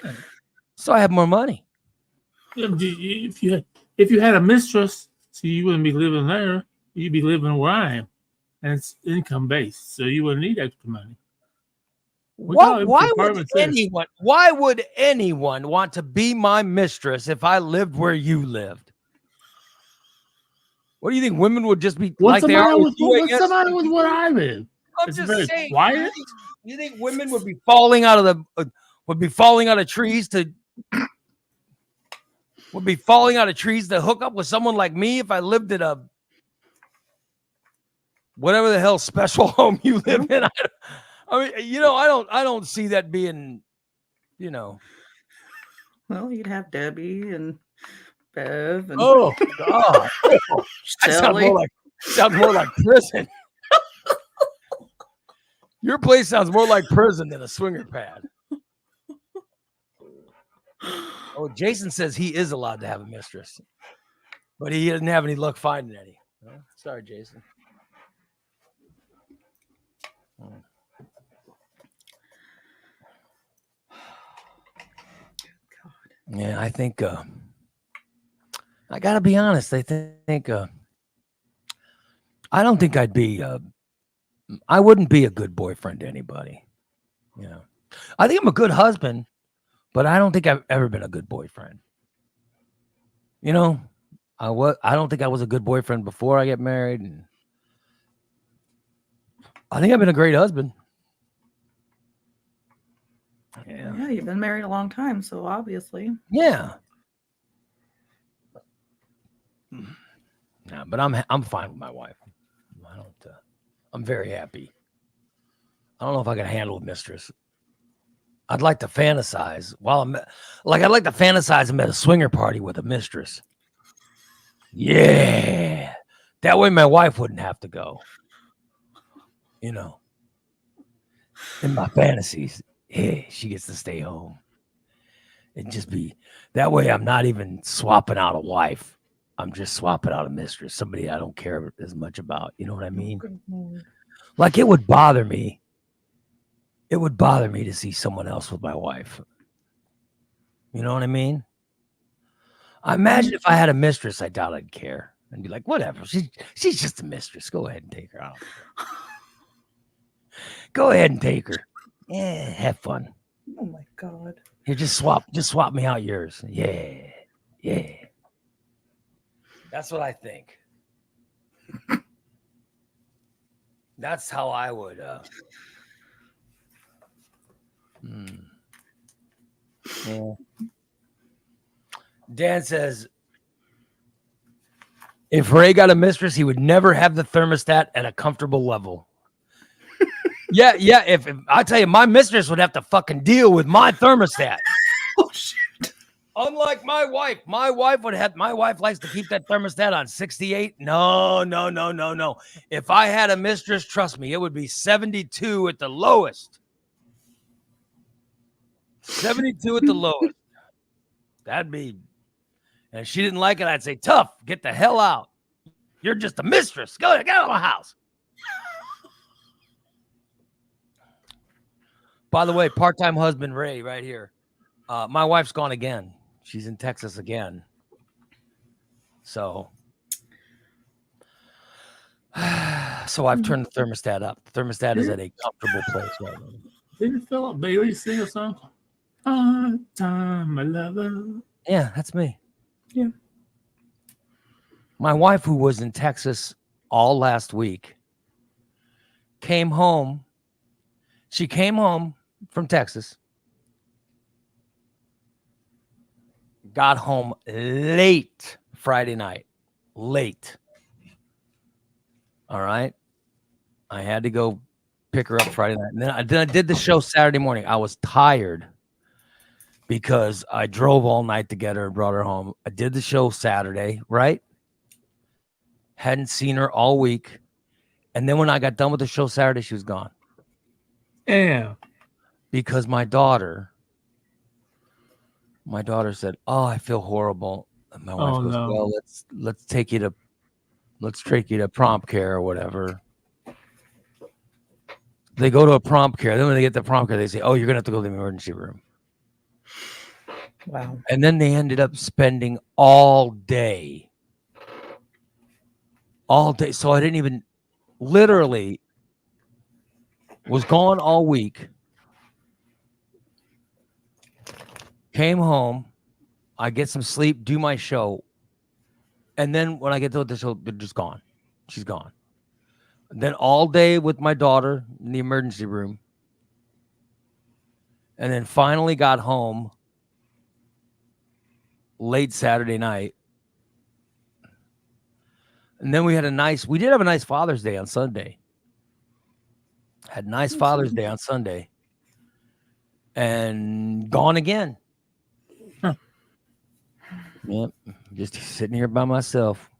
So I have more money. Yeah, but if you had a mistress, so you wouldn't be living there. You'd be living where I am, and it's income based, so you wouldn't need extra money. Why would anyone want to be my mistress if I lived where you lived? What do you think? Women would just be What's like they are with you? What's the matter with where I live? I'm It's just very saying. quiet. You think women would be falling out of trees to hook up with someone like me if I lived in a whatever the hell special home you live in? I mean, I don't see that being, Well, you'd have Debbie and Bev and Oh God, that Shelly. sounds more like prison. Your place sounds more like prison than a swinger pad. Oh, Jason says he is allowed to have a mistress, but he doesn't have any luck finding any. Oh, sorry, Jason. Yeah, I think I gotta be honest. I think I don't think I'd be. I wouldn't be a good boyfriend to anybody. You know, I think I'm a good husband, but I don't think I've ever been a good boyfriend. You know, I don't think I was a good boyfriend before I get married, and I think I've been a great husband. Yeah, you've been married a long time, so obviously. Yeah. No, but I'm fine with my wife. I don't. I'm very happy. I don't know if I can handle a mistress. I'd like to fantasize I'd like to fantasize I'm at a swinger party with a mistress. Yeah, that way my wife wouldn't have to go. You know, in my fantasies, yeah, she gets to stay home. And just be that way. I'm not even swapping out a wife. I'm just swapping out a mistress, somebody I don't care as much about. You know what I mean? Like it would bother me. It would bother me to see someone else with my wife. You know what I mean? I imagine if I had a mistress, I doubt I'd care. I'd be like, whatever. She's just a mistress. Go ahead and take her out. Go ahead and take her. Yeah, have fun. Oh my God. Here, just swap me out yours. Yeah. That's what I think. That's how I would. Yeah. Dan says, if Ray got a mistress, he would never have the thermostat at a comfortable level. Yeah. If I tell you, my mistress would have to fucking deal with my thermostat. Oh shit. Unlike my wife likes to keep that thermostat on 68. No. If I had a mistress, trust me, it would be 72 at the lowest. 72 at the lowest. That'd be, and if she didn't like it, I'd say, tough, get the hell out. You're just a mistress. Get out of my house. By the way, part-time husband Ray right here. My wife's gone again. She's in Texas again. So I've turned the thermostat up. The thermostat is at a comfortable place right now. Didn't Philip Bailey sing a song? Part-time lover. Yeah, that's me. Yeah. My wife, who was in Texas all last week, came home. She came home from Texas. Got home late Friday night. Late. All right. I had to go pick her up Friday night. And then I did the show Saturday morning. I was tired because I drove all night to get her and brought her home. I did the show Saturday, right? Hadn't seen her all week. And then when I got done with the show Saturday, she was gone. Yeah. Because my daughter said, "Oh, I feel horrible." And my wife goes, no. "Well, let's take you to let's take you to prompt care or whatever. They go to a prompt care. Then when they get to prompt care, they say, oh, you're going to have to go to the emergency room. Wow. And then they ended up spending all day. So I didn't even, literally was gone all week. Came home. I get some sleep, do my show. And then when I get to the show, they're just gone. She's gone. Then all day with my daughter in the emergency room. And then finally got home late Saturday night. And then we did have a nice Father's Day on Sunday. Had a nice Father's Day on Sunday. And gone again. Huh. Yep. Just sitting here by myself.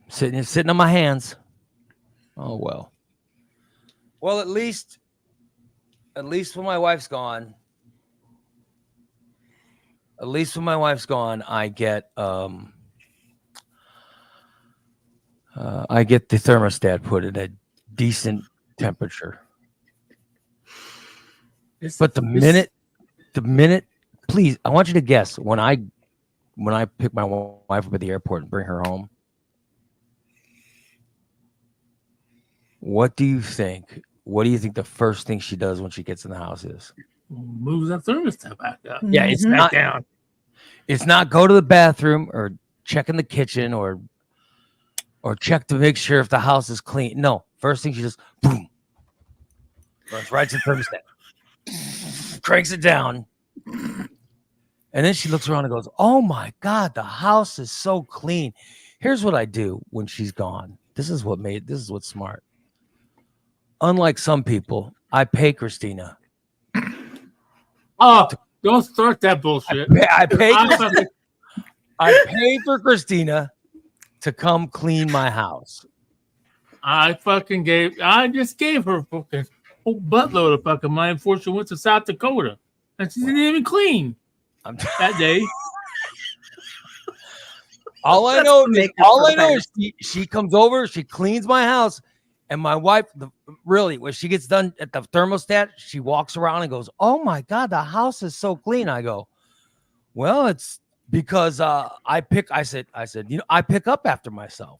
Sitting on my hands. Oh, well. Well, at least when my wife's gone, I get the thermostat put at a decent temperature. But the minute, please, I want you to guess when I pick my wife up at the airport and bring her home. What do you think? What do you think the first thing she does when she gets in the house is? Moves that thermostat back up. Yeah, it's Back not down. It's not go to the bathroom or check in the kitchen or check to make sure if the house is clean. No, first thing she just boom, runs right to the thermostat, cranks it down, and then she looks around and goes, "Oh my God, the house is so clean." Here's what I do when she's gone. This is what's smart. Unlike some people, I pay Christina. Oh, don't start that bullshit. I pay for Christina to come clean my house. I just gave her a fucking whole buttload of fucking money before she went to South Dakota. And she didn't even clean that day. All I know is she comes over, she cleans my house, and my wife, when she gets done at the thermostat, she walks around and goes, "Oh my God, the house is so clean." I go, "Well, it's because I pick up after myself."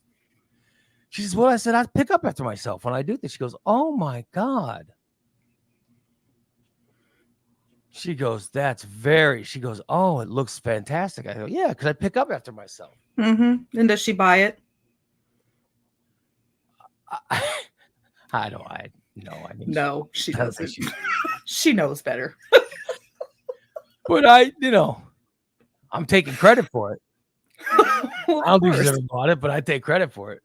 She says, "Well," I said, "I pick up after myself when I do this." She goes, "Oh my God." She goes, she goes, "Oh, it looks fantastic." I go, "Yeah, because I pick up after myself." Mm-hmm. And does she buy it? No, she doesn't. She knows better. But I'm taking credit for it. Well, I don't think she's ever bought it, but I take credit for it.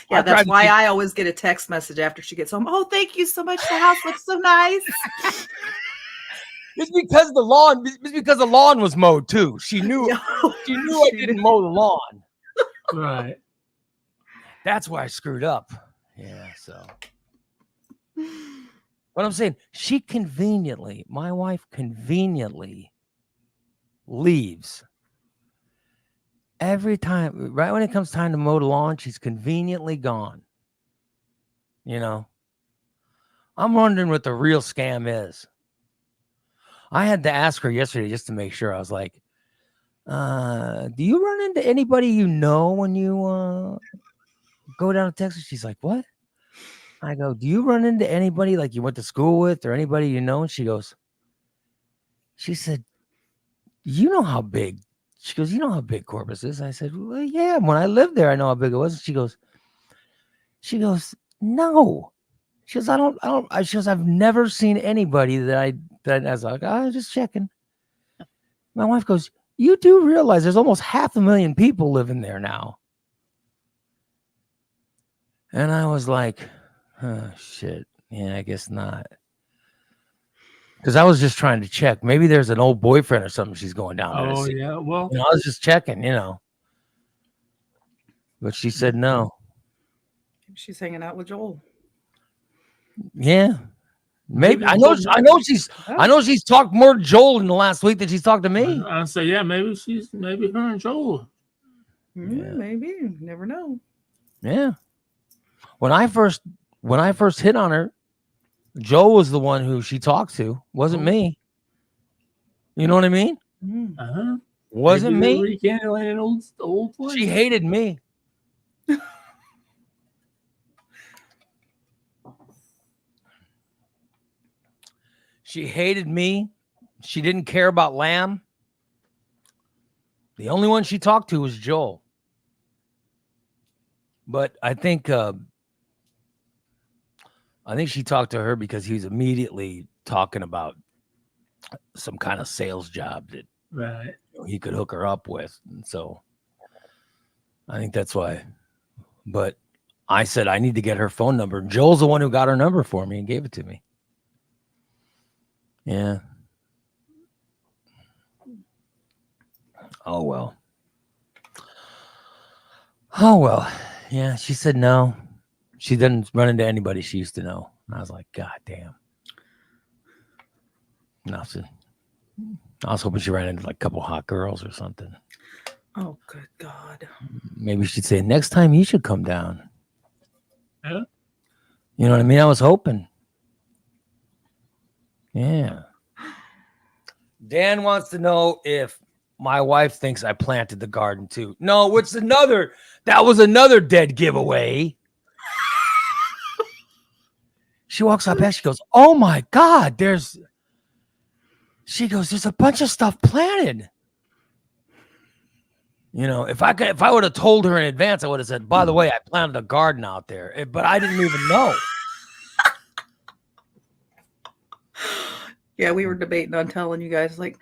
Yeah, that's why I always get a text message after she gets home. "Oh, thank you so much. The house looks so nice." It's because the lawn was mowed too. She knew I didn't mow the lawn. Right. That's why I screwed up. Yeah, so. But I'm saying my wife conveniently leaves. Every time, right when it comes time to mow the lawn, she's conveniently gone. I'm wondering what the real scam is. I had to ask her yesterday just to make sure. I was like, do you run into anybody you know when you go down to Texas? She's like, "What?" I go, "Do you run into anybody like you went to school with or anybody you know?" And she said, "You know how big?" She goes, "You know how big Corpus is?" I said, "Well, yeah, when I lived there, I know how big it was." She goes, "No." She goes, she goes, "I've never seen anybody that I was like, I was just checking." My wife goes, "You do realize there's almost 500,000 people living there now?" And I was like, "Oh, shit. Yeah, I guess not." Because I was just trying to check. Maybe there's an old boyfriend or something she's going down there to see. Yeah. Well, I was just checking, But she said no. She's hanging out with Joel. Yeah. Maybe I know she's talked more to Joel in the last week than she's talked to me. I say, yeah, maybe her and Joel. Maybe. You never know. Yeah. When I first hit on her, Joe was the one who she talked to. Wasn't me. You know what I mean? Wasn't me. Rekindling an old place. She hated me. She hated me. She didn't care about Lamb. The only one she talked to was Joel. But I think she talked to her because he was immediately talking about some kind of sales job that he could hook her up with. And so I think that's why. But I said, I need to get her phone number. Joel's the one who got her number for me and gave it to me. Yeah. Oh, well. Yeah, she said no. She didn't run into anybody she used to know. And I was like, God damn. Nothing. I was hoping she ran into like a couple hot girls or something. Oh, good God. Maybe she'd say, next time you should come down. Yeah. You know what I mean? I was hoping. Yeah. Dan wants to know if my wife thinks I planted the garden too. No, that was another dead giveaway. She walks up and she goes, oh my God, there's a bunch of stuff planted. You know, if I would have told her in advance, I would have said, by the way, I planted a garden out there, but I didn't even know. Yeah, we were debating on telling you guys, it's like,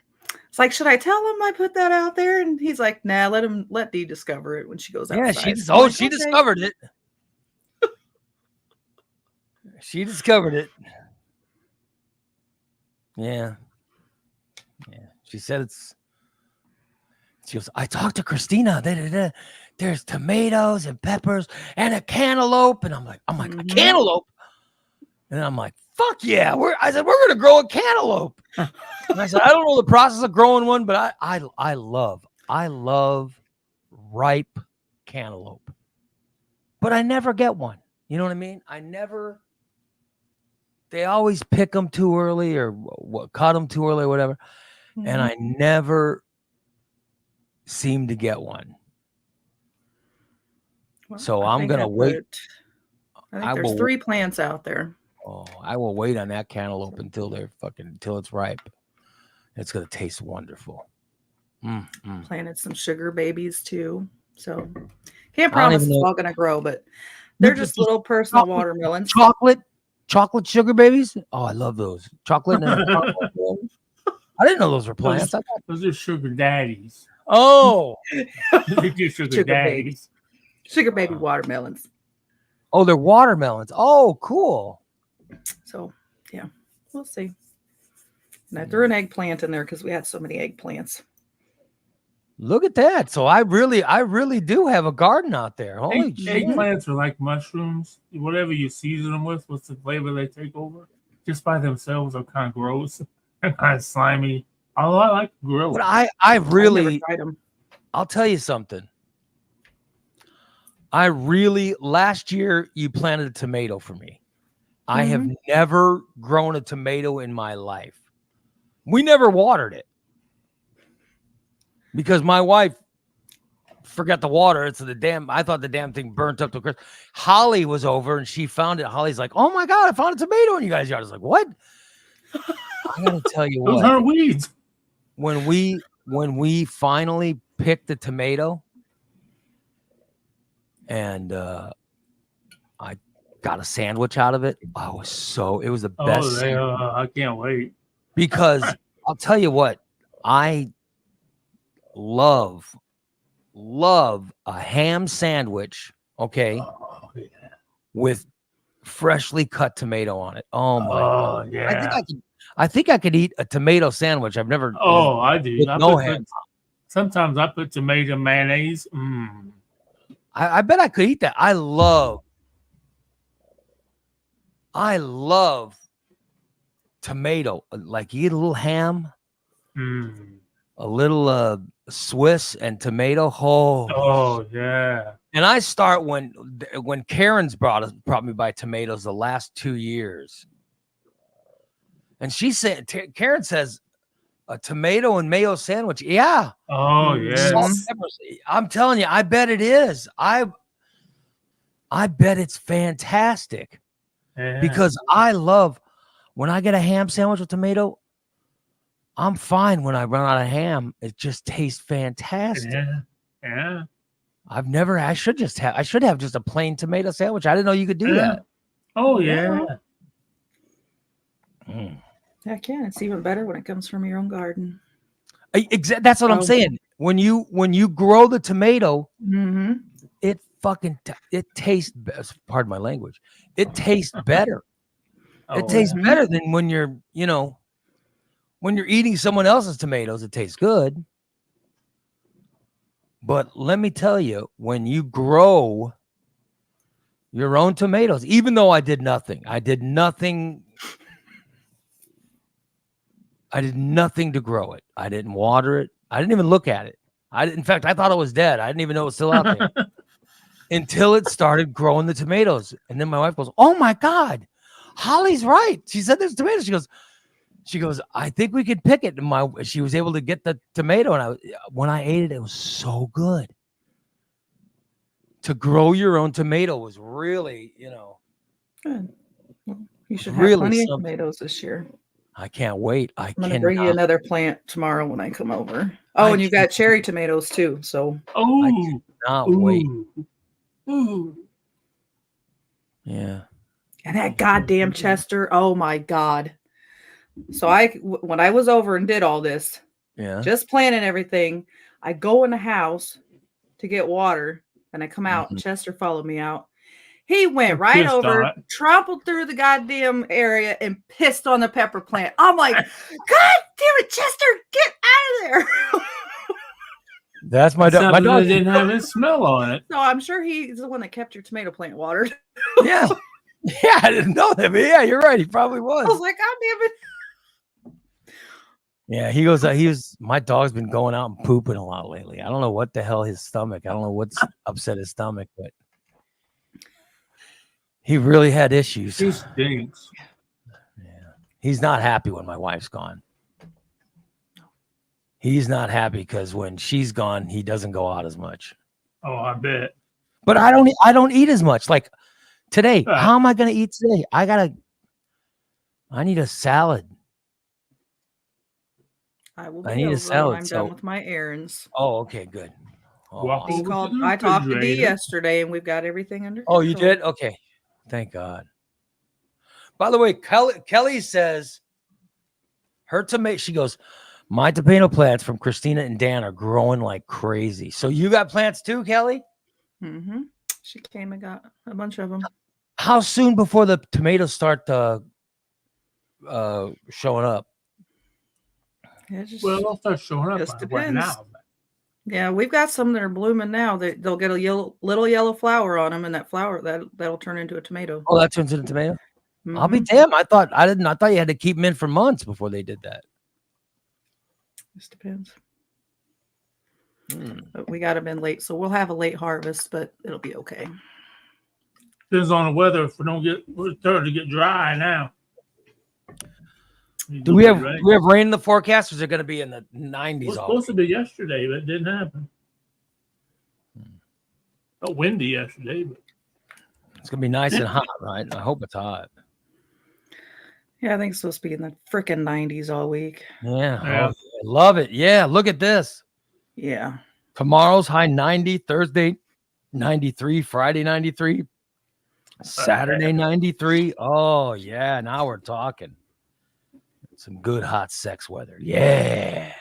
should I tell him I put that out there? And he's like, nah, let Dee discover it when she goes outside. Yeah, she discovered it. She discovered it. Yeah. She said she goes, I talked to Christina. There's tomatoes and peppers and a cantaloupe. And I'm like, a cantaloupe? And I'm like, fuck yeah. We're going to grow a cantaloupe. And I said, I don't know the process of growing one, but I love ripe cantaloupe. But I never get one. You know what I mean? They always pick them too early or cut them too early or whatever. Mm-hmm. And I never seem to get one. Well, so I'm going to wait. I think there's 3 plants out there. Oh, I will wait on that cantaloupe until it's ripe. It's going to taste wonderful. Planted some sugar babies too. So can't promise it's all going to grow, but they're just little personal watermelons. Chocolate sugar babies? Oh, I love those. Chocolate and chocolate. I didn't know those were plants. Those are sugar daddies. Oh. sugar daddies. Sugar baby watermelons. Oh, they're watermelons. Oh, cool. So, yeah, we'll see. And I threw an eggplant in there because we had so many eggplants. Look at that. So I really do have a garden out there. Holy shit. Eggplants are like mushrooms. Whatever you season them with, what's the flavor they take over? Just by themselves are kind of gross and kind of slimy. Although I like grilled. But I really, I'll tell you something. Last year you planted a tomato for me. I have never grown a tomato in my life. We never watered it. Because my wife forgot the water. I thought the damn thing burnt up to Chris. Holly was over and she found it. Holly's like, oh my God, I found a tomato in you guys' yard. I was like, what? I gotta tell you what. Those are weeds. When we finally picked the tomato and I got a sandwich out of it. It was the best. I can't wait. Because I'll tell you what, I love a ham sandwich, okay, with freshly cut tomato on it. Oh my God. Yeah. I think I could eat a tomato sandwich. I've never. Oh, I do. Sometimes I put tomato mayonnaise. I bet I could eat that. I love tomato. Like you eat a little ham, a little Swiss and tomato. Oh yeah. And I start when Karen's brought me by tomatoes the last 2 years. And she said, Karen says, a tomato and mayo sandwich. Yeah. Oh Salt, yes. peppers. I'm telling you, I bet it is. I bet it's fantastic Yeah. because I love when I get a ham sandwich with tomato. I'm fine when I run out of ham. It just tastes fantastic. Yeah. Yeah. I should have just a plain tomato sandwich. I didn't know you could do that. Oh yeah. Heck yeah, it's even better when it comes from your own garden. That's what I'm saying. When you grow the tomato, Mm-hmm. it tastes. Pardon my language. It tastes better. It tastes better than when you're eating someone else's tomatoes. It tastes good. But let me tell you, when you grow your own tomatoes, even though I did nothing to grow it. I didn't water it. I didn't even look at it. In fact, I thought it was dead. I didn't even know it was still out there until it started growing the tomatoes. And then my wife goes, "Oh my God, Holly's right. She said there's tomatoes." She goes, "I think we could pick it." And she was able to get the tomato. And when I ate it, it was so good. To grow your own tomato was really, Good. Well, you should have really plenty of something. tomatoes this year. I can't wait. I'm going to bring you another plant tomorrow when I come over. Oh, and you got cherry tomatoes too. So I cannot wait. Ooh. Yeah. And that goddamn Chester. Oh my God. So when I was over and did all this, just planning everything, I go in the house to get water and I come out and Chester followed me out. He went right over, trampled through the goddamn area and pissed on the pepper plant. I'm like, God damn it, Chester, get out of there. That's my dog. My dog didn't have any smell on it. So I'm sure he's the one that kept your tomato plant watered. Yeah. Yeah, I didn't know that, but yeah, you're right. He probably was. I was like, God damn it. Yeah, he goes, my dog's been going out and pooping a lot lately. I don't know what the hell his stomach. I don't know what's upset his stomach, but he really had issues. He stinks. Yeah. He's not happy when my wife's gone. He's not happy because when she's gone, he doesn't go out as much. Oh, I bet. But I don't eat as much. Like today, how am I going to eat today? I need a salad. I need a salad. I'm done with my errands. Oh, okay, good. Oh, awesome. I talked to Dee yesterday, and we've got everything under control. Oh, you did? Okay. Thank God. By the way, Kelly says her tomato. She goes, my tomato plants from Christina and Dan are growing like crazy. So you got plants too, Kelly? Mm-hmm. She came and got a bunch of them. How soon before the tomatoes start showing up? They'll start showing up right now. Yeah, we've got some that are blooming now. They'll get a little yellow flower on them, and that flower that'll turn into a tomato. Oh, that turns into a tomato. Mm-hmm. I'll be damned. I thought you had to keep them in for months before they did that. Just depends. But we got them in late, so we'll have a late harvest, but it'll be okay. Depends on the weather. If we're starting to get dry now. Do we have rain in the forecast? Or is it going to be in the 90s? It was supposed to be yesterday, but it didn't happen. Windy yesterday, but it's going to be nice and hot, right? I hope it's hot. Yeah, I think it's supposed to be in the freaking 90s all week. Yeah. Oh, I love it. Yeah, look at this. Yeah. Tomorrow's high 90, Thursday 93, Friday 93, Saturday 93. Oh, yeah. Now we're talking. Some good hot sex weather. Yeah.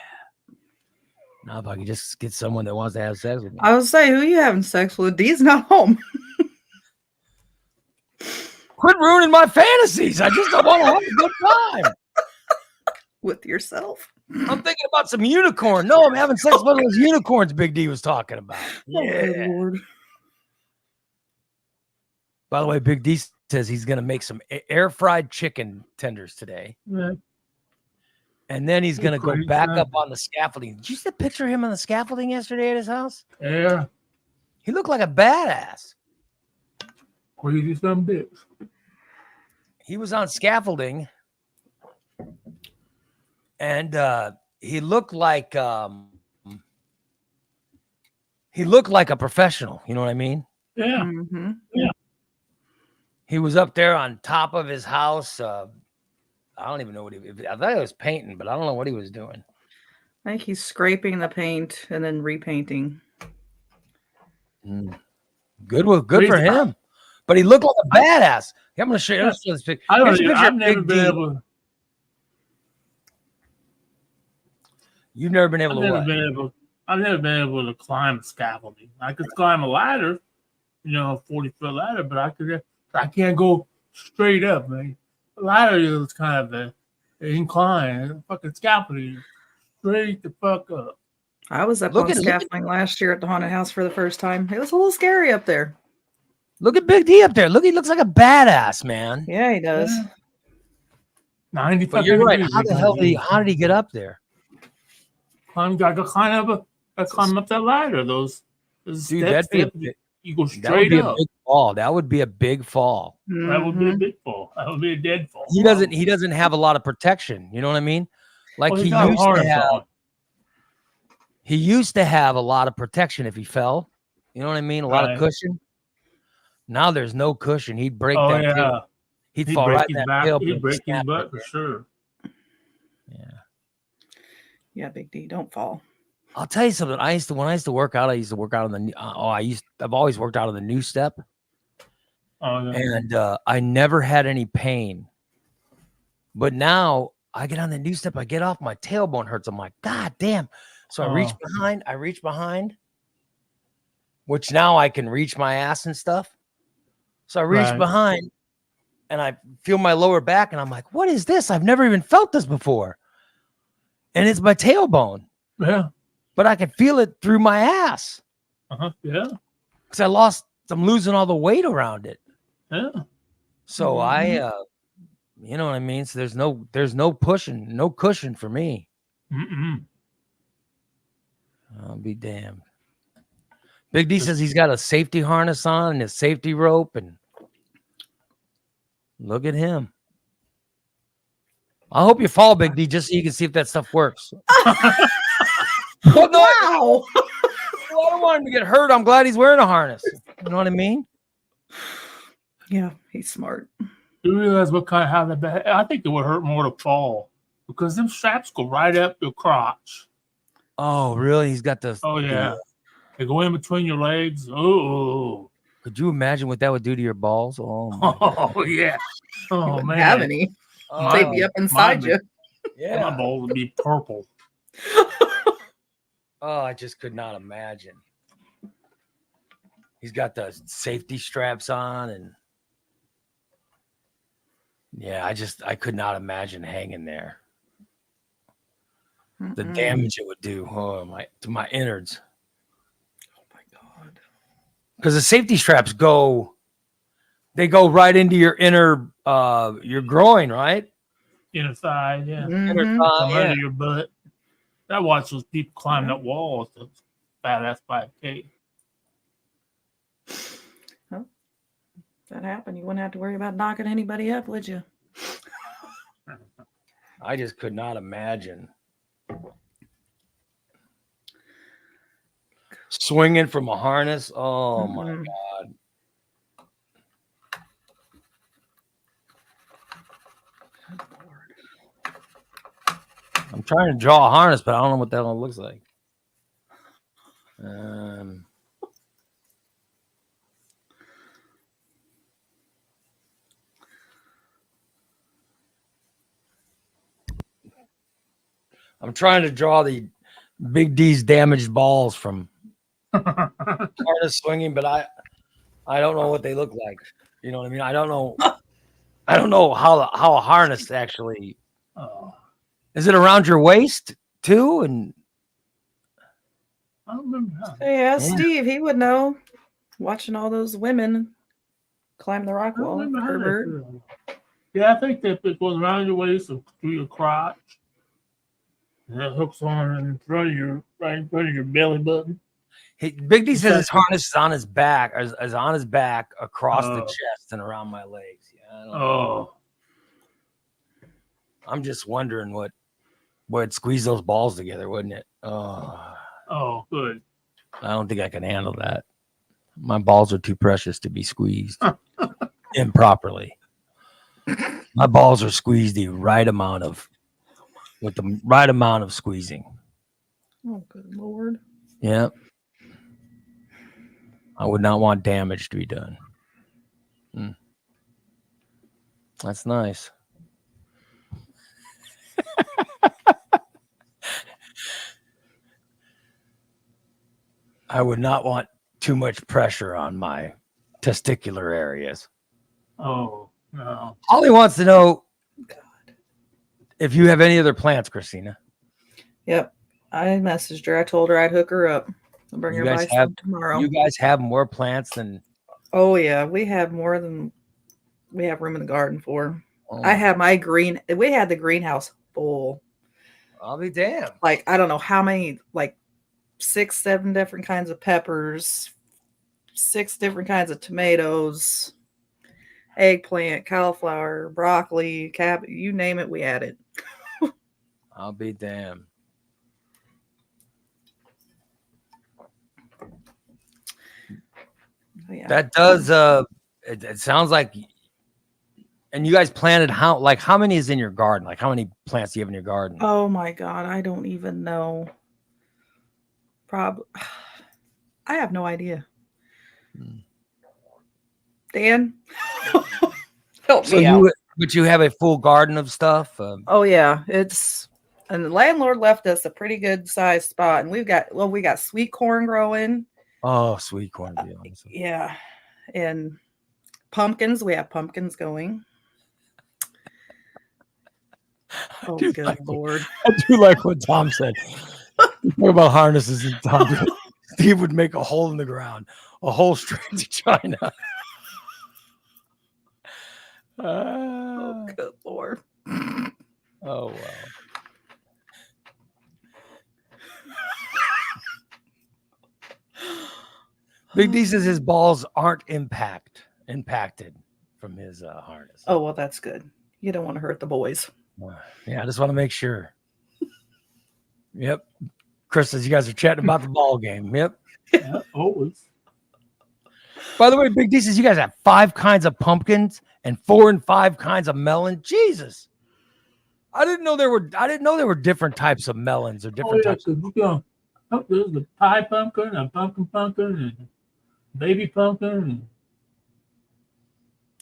Now if I can just get someone that wants to have sex with me. I was saying, who are you having sex with? Dee's not home. Quit ruining my fantasies. I just don't want to have a good time. With yourself? I'm thinking about some unicorn. No, I'm having sex with one of those unicorns Big D was talking about. Yeah. Oh, Lord. By the way, Big D says he's going to make some air-fried chicken tenders today. Yeah. And then he's going to go crazy back man. up on the scaffolding. Did you see the picture of him on the scaffolding yesterday at his house? Yeah. He looked like a badass. Crazy some bitch. He was on scaffolding, and he looked like a professional. You know what I mean? Yeah. Mm-hmm. Yeah. He was up there on top of his house. I don't even know what I thought he was painting, but I don't know what he was doing. I think he's scraping the paint and then repainting. Good for him. But he looked like a badass. I'm going to show you this picture. I've never been able. You've never been able to what? I've never been able to climb scaffolding. I could climb a ladder, a 40-foot ladder, but I can't go straight up, man. A ladder is kind of an incline. Fucking scaffolding, straight the fuck up. I was up on scaffolding last year at the haunted house for the first time. It was a little scary up there. Look at Big D up there. Look, he looks like a badass, man. Yeah, he does. Yeah. 95. But you're right. How did he get up there? I got to climb up that ladder. Those steps. You go straight up. That would be a big fall. Mm-hmm. That would be a big fall. That would be a dead fall. He doesn't have a lot of protection. You know what I mean? Like he used to have a lot of protection if he fell. You know what I mean? A lot of cushion. Now there's no cushion. He'd break that tail. He'd fall right in that tail. He'd break his butt for sure. Yeah. Yeah, Big D, don't fall. I'll tell you something. When I used to work out, on the I've always worked out on the new step. Oh, yeah. And I never had any pain. But now I get on the new step, I get off, my tailbone hurts. I'm like, God damn. So I reach behind, which now I can reach my ass and stuff. So I reach behind and I feel my lower back and I'm like, what is this? I've never even felt this before. And it's my tailbone. Yeah. But I can feel it through my ass. Yeah. Because I'm losing all the weight around it. Yeah. So you know what I mean? So there's no pushing, no cushion for me. Mm-mm. I'll be damned. Big D says he's got a safety harness on and a safety rope, and look at him. I hope you fall, Big D, just so you can see if that stuff works. Wow. Well, I don't want him to get hurt. I'm glad he's wearing a harness. You know what I mean? Yeah, he's smart. You realize I think it would hurt more to fall because them straps go right up your crotch. Oh, really? He's got the. Oh, yeah. They go in between your legs. Oh. Could you imagine what that would do to your balls? Oh, yeah. Oh, man. Have any? They'd be up inside you. Yeah. My balls would be purple. Oh, I just could not imagine. He's got the safety straps on, and yeah, I could not imagine hanging there. The damage it would do to my innards. Oh my God. Because the safety straps go right into your inner your groin, right? Inner thigh, yeah. Inner thigh, under your butt. I watch those people climbing up walls. That's badass 5K. Well, if that happened, you wouldn't have to worry about knocking anybody up, would you? I just could not imagine swinging from a harness. Oh my God. I'm trying to draw a harness, but I don't know what that one looks like. I'm trying to draw the Big D's damaged balls from harness swinging, but I don't know what they look like. You know what I mean? I don't know how a harness actually. Is it around your waist too? And I don't remember how. Hey, ask Steve. He would know. Watching all those women climb the rock wall. Yeah, I think that it goes around your waist or through your crotch. And it hooks on in front of your belly button. Big D says his harness is on his back, is on his back across the chest and around my legs. Yeah, I don't know. I'm just wondering what would squeeze those balls together, wouldn't it? Oh, good. I don't think I can handle that. My balls are too precious to be squeezed improperly. My balls are squeezed with the right amount of squeezing. Oh, good Lord. Yeah. I would not want damage to be done. That's nice. I would not want too much pressure on my testicular areas. Oh, no. Holly wants to know if you have any other plants, Christina. Yep. I messaged her. I told her I'd hook her up. I'll bring her by some tomorrow. You guys have more plants than... Oh, yeah. We have more than we have room in the garden for. I have my green... We had the greenhouse full. I'll be damned. Like, I don't know how many, like 6, 7 different kinds of peppers, 6 different kinds of tomatoes, eggplant, cauliflower, broccoli, cabbage, you name it, we had it. I'll be damned. Yeah. That does it sounds like, and you guys planted how many is in your garden? Like how many plants do you have in your garden? Oh my God, I don't even know. Probably I have no idea. Dan, help me out. But you have a full garden of stuff? Oh yeah, and the landlord left us a pretty good sized spot, and we got sweet corn growing. Oh, sweet corn. Yeah. And pumpkins. We have pumpkins going. Oh, good Lord. I do like what Tom said. Talk about harnesses and Tom. Steve would make a hole in the ground, a hole straight to China. Oh, good Lord. Oh, wow. Big D says his balls aren't impacted from his harness. Oh, well, that's good. You don't want to hurt the boys. Yeah, I just want to make sure. Yep. Chris says you guys are chatting about the ball game. Yep. Yeah, always. By the way, Big D says you guys have 5 kinds of pumpkins and 4 and 5 kinds of melon. Jesus. I didn't know there were different types of melons or different types. There's the pie pumpkin, a pumpkin, and baby pumpkin.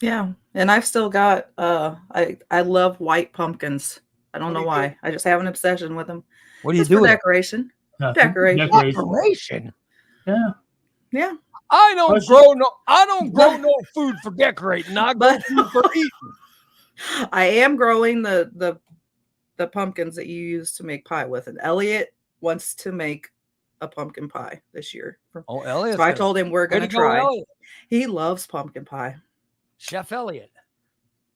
Yeah, and I've still got I love white pumpkins. I don't know why. I just have an obsession with them. What do you do? Decoration. Decoration. Yeah. Yeah. I don't grow no food for decorating. I grow food for eating. I am growing the pumpkins that you use to make pie with, and Elliot wants to make a pumpkin pie this year. Oh, Elliot! So I told him we're going to try. He loves pumpkin pie. Chef Elliot.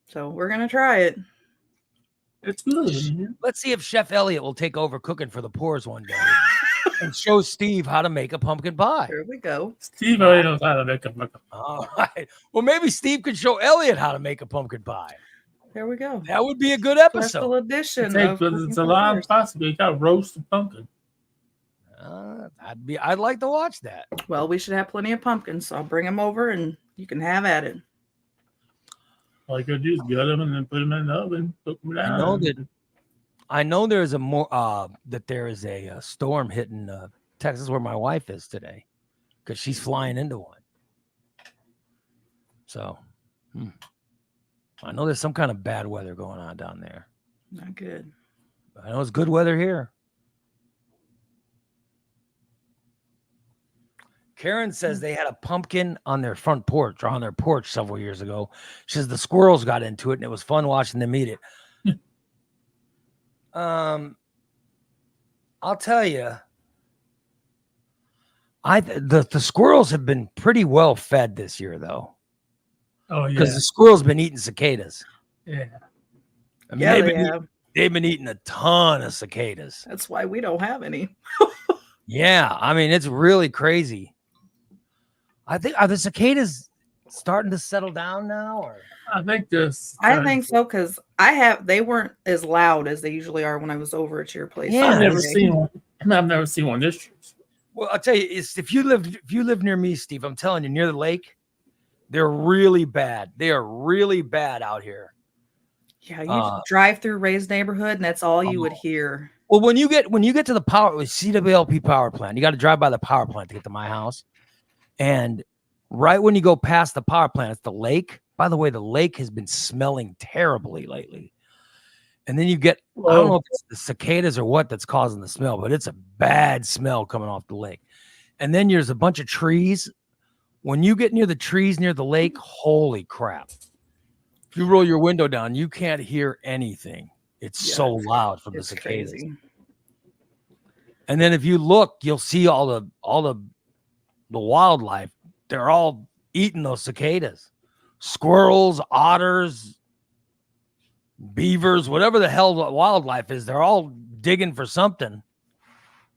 So we're going to try it. It's good. Let's see if Chef Elliot will take over cooking for the poors one day and show Steve how to make a pumpkin pie. Here we go. Steve already knows how to make a pumpkin pie. All right. Well, maybe Steve could show Elliot how to make a pumpkin pie. There we go. That would be a good episode. Special edition. It's a lot possible. You got roasted pumpkin. I'd like to watch that. Well, we should have plenty of pumpkins, so I'll bring them over and you can have at it. All you gotta do is gut them and then put them in the oven, cook them down. I know there's a storm hitting Texas where my wife is today because she's flying into one. So, I know there's some kind of bad weather going on down there. Not good. I know it's good weather here. Karen says they had a pumpkin on their front porch or on their porch several years ago. She says the squirrels got into it and it was fun watching them eat it. I'll tell you, the squirrels have been pretty well fed this year, though. Oh yeah, because the squirrels been eating cicadas. Yeah, I mean, They've been eating a ton of cicadas. That's why we don't have any. Yeah, I mean, it's really crazy. I think, are the cicadas starting to settle down now? Or I think this. I think so, because they weren't as loud as they usually are when I was over at your place. Yeah, I've never seen one. I've never seen one this year. Well, I'll tell you, if you live near me, Steve, I'm telling you, near the lake, they're really bad. They are really bad out here. Yeah, you drive through Ray's neighborhood, and that's all you would hear. Well, when you get to the CWLP power plant, you got to drive by the power plant to get to my house. And right when you go past the power plant, it's the lake. By the way, the lake has been smelling terribly lately. And then you get, I don't know if it's the cicadas or what that's causing the smell, but it's a bad smell coming off the lake. And then there's a bunch of trees. When you get near the trees near the lake, holy crap. If you roll your window down, you can't hear anything. It's so loud from the cicadas. Crazy. And then if you look, you'll see all the wildlife. They're all eating those cicadas. Squirrels, otters, beavers, whatever the hell wildlife is, they're all digging for something.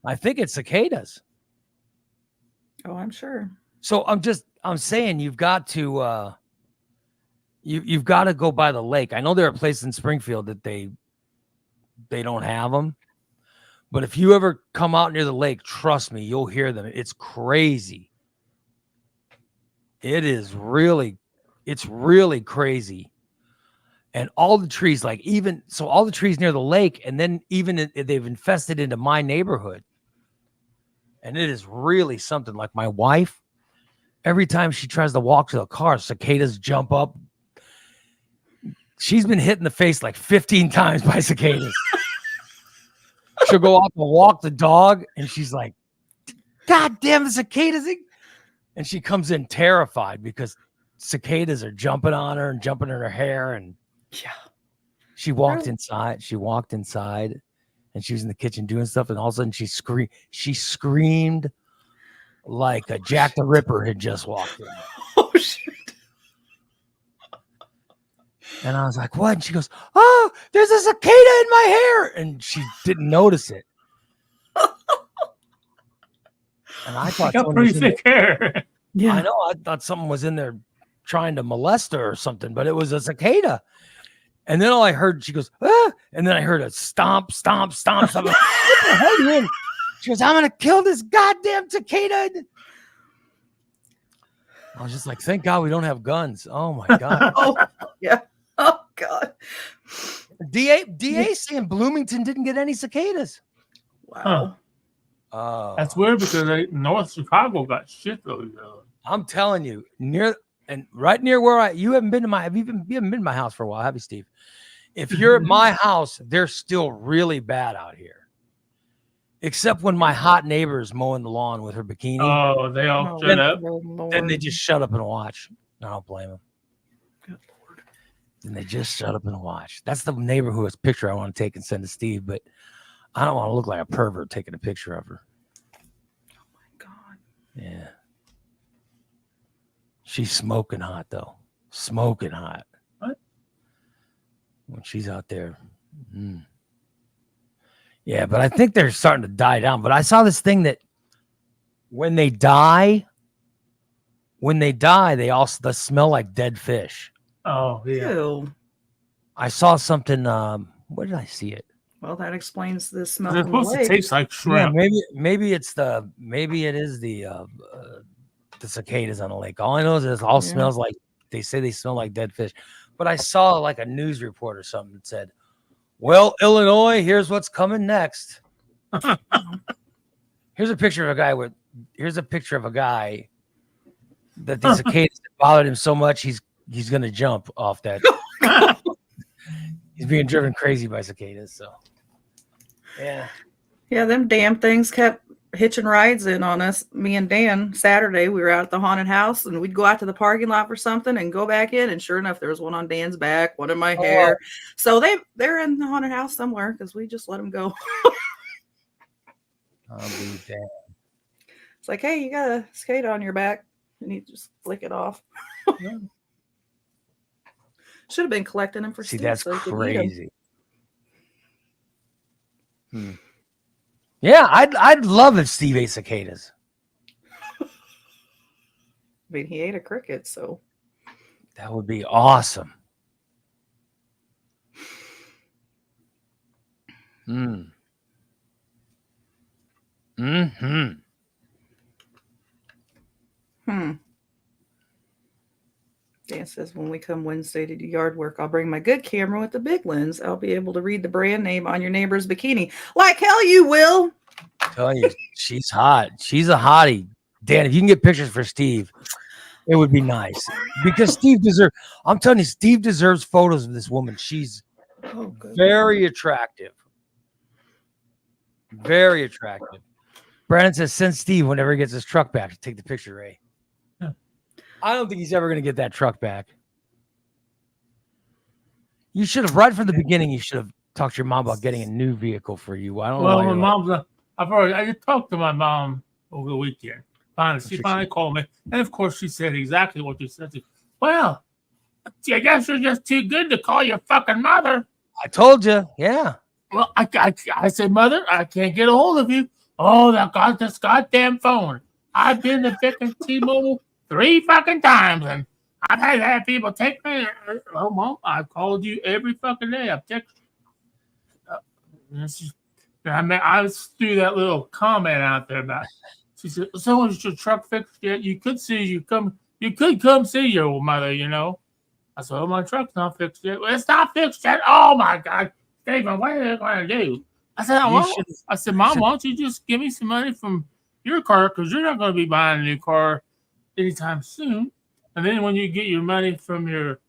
I think it's cicadas. Oh, I'm sure. So I'm saying you've got to you've got to go by the lake. I know there are places in Springfield that they don't have them, but if you ever come out near the lake, trust me, you'll hear them. It's crazy. It's really crazy. And all the trees, all the trees near the lake, and then even they've infested into my neighborhood. And it is really something. Like my wife, every time she tries to walk to the car, cicadas jump up. She's been hit in the face like 15 times by cicadas. She'll go out to walk the dog, and she's like, God damn, the cicadas. And she comes in terrified because cicadas are jumping on her and jumping in her hair. And she walked inside. And she was in the kitchen doing stuff. And all of a sudden she screamed like a Jack the Ripper had just walked in. Oh, shit. And I was like, what? And she goes, oh, there's a cicada in my hair. And she didn't notice it. And I thought got pretty thick hair. Yeah, I know. I thought someone was in there trying to molest her or something, but it was a cicada. And then all I heard, she goes, ah! And then I heard a stomp, stomp, stomp. Stomp. What the hell are you in? She goes, I'm going to kill this goddamn cicada. I was just like, thank God we don't have guns. Oh, my God. Oh, yeah. Oh, God. DA saying Bloomington didn't get any cicadas. Wow. Huh. That's weird because North Chicago got shit though. I'm telling you, right near where you haven't been to you haven't been to my house for a while, have you, Steve? If you're at my house, they're still really bad out here. Except when my hot neighbor is mowing the lawn with her bikini. Oh, they all shut up. Then they just shut up and watch. I don't blame them. Good Lord. And they just shut up and watch. That's the neighbor whose picture I want to take and send to Steve, but I don't want to look like a pervert taking a picture of her. Oh my God. Yeah. She's smoking hot though. Smoking hot. What? When she's out there. Yeah, but I think they're starting to die down. But I saw this thing that when they die, they also smell like dead fish. Oh, yeah. Ew. I saw something. Where did I see it? Well, that explains the smell. They're supposed to taste like shrimp. Yeah, maybe it is the cicadas on the lake. All I know is it all smells like, they say they smell like dead fish. But I saw like a news report or something that said, well, Illinois, here's what's coming next. Here's a picture of a guy that the cicadas bothered him so much he's gonna jump off that. He's being driven crazy by cicadas. So yeah, them damn things kept hitching rides in on us. Me and Dan, Saturday, we were out at the haunted house, and we'd go out to the parking lot for something and go back in, and sure enough, there was one on Dan's back, one in my hair. So they're in the haunted house somewhere because we just let them go. I'll be damned. It's like, hey, you got a cicada on your back, and you just flick it off. Should have been collecting them for See, Steve, that's so crazy. Yeah, I'd love if Steve ate cicadas. I mean, he ate a cricket, so that would be awesome. Mm. Mm-hmm. Dan says, when we come Wednesday to do yard work, I'll bring my good camera with the big lens. I'll be able to read the brand name on your neighbor's bikini. Like hell you will. I'm telling you, she's hot. She's a hottie. Dan, if you can get pictures for Steve, it would be nice. Because Steve deserves, I'm telling you, Steve deserves photos of this woman. She's very attractive. Very attractive. Brandon says, send Steve whenever he gets his truck back to take the picture, Ray. I don't think he's ever going to get that truck back. You should have, right from the beginning, you should have talked to your mom about getting a new vehicle for you. I don't know. Well, my mom's, I talked to my mom over the weekend. She finally called me. And of course, she said exactly what you said. Well, I guess you're just too good to call your fucking mother. I told you. Yeah. Well, I said, Mother, I can't get a hold of you. Oh, this goddamn phone. I've been to fucking T-Mobile 3 fucking times, and I've had to have people take me. Oh, Mom, I've called you every fucking day. I've texted you. I threw that little comment out there about. She said, "So is your truck fixed yet? You could come see your old mother, you know." I said, "Oh, my truck's not fixed yet." Well, it's not fixed yet. Oh my God, Stephen, what are they going to do? I said, Mom, why don't you just give me some money from your car, because you're not going to be buying a new car anytime soon. And then when you get your money from your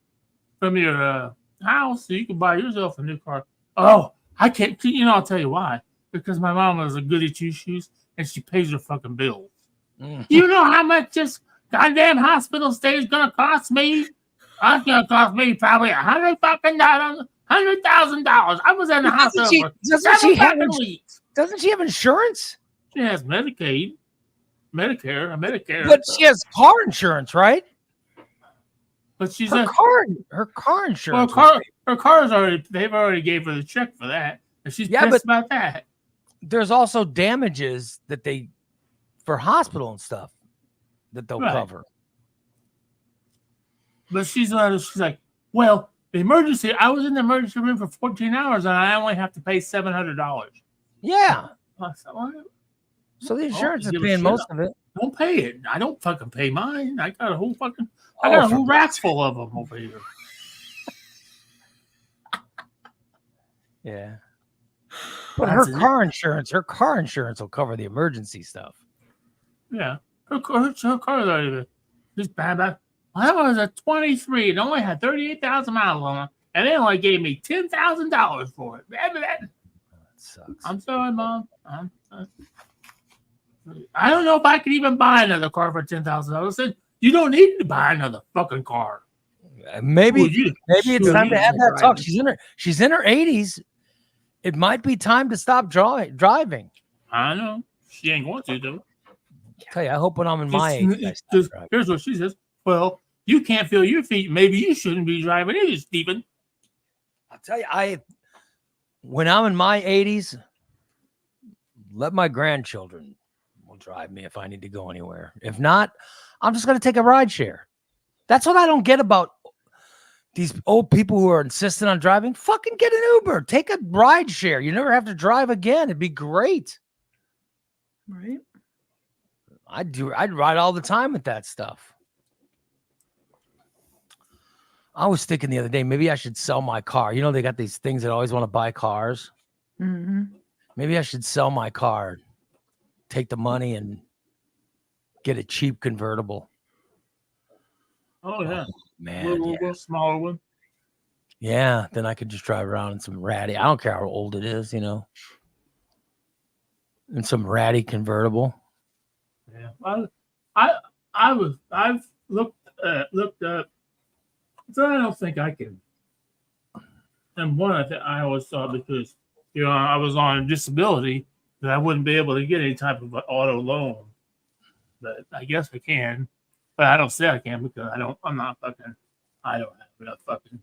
house, so you can buy yourself a new car. Oh, I can't. I'll tell you why. Because my mom is a goody two shoes, and she pays her fucking bills. You know how much this goddamn hospital stay is going to cost me? It's going to cost me probably $100,000. I was in the hospital for 7 fucking weeks. Doesn't she have insurance? She has Medicare. But she has car insurance, right? But she's her car insurance. Her car's they've already gave her the check for that. And she's pissed about that. There's also damages that for hospital and stuff that they'll cover. But she's like, well, I was in the emergency room for 14 hours and I only have to pay $700. Yeah. Said, so the insurance is paying most of it. Don't pay it. I don't fucking pay mine. I got a whole rack full of them over here. Yeah. But her car insurance will cover the emergency stuff. Yeah. Her car is bad. I was a 23 and only had 38,000 miles on it, and they only gave me $10,000 for it. That sucks. I'm sorry, Mom. I don't know if I could even buy another car for $10,000. I said, you don't need to buy another fucking car. Maybe it's time to have that talk. She's in her 80s. It might be time to stop driving. I know. She ain't going to, though. I tell you, I hope when I'm in my age. Here's what she says. Well, you can't feel your feet. Maybe you shouldn't be driving either, Stephen. I'll tell you, when I'm in my 80s, let my grandchildren will drive me if I need to go anywhere. If not, I'm just going to take a ride share. That's what I don't get about these old people who are insistent on driving. Fucking get an Uber. Take a ride share. You never have to drive again. It'd be great. Right. I'd ride all the time with that stuff. I was thinking the other day, maybe I should sell my car. You know, they got these things that always want to buy cars. Mm-hmm. Maybe I should sell my car, take the money, and get a cheap convertible. Oh, yeah. Man. A smaller one. Yeah. Then I could just drive around in some ratty. I don't care how old it is, you know. In some ratty convertible. Yeah. I've looked up. So I don't think I can. And one, I always thought because I was on disability that I wouldn't be able to get any type of auto loan. But I guess I can. But I don't say I can because I don't have enough fucking.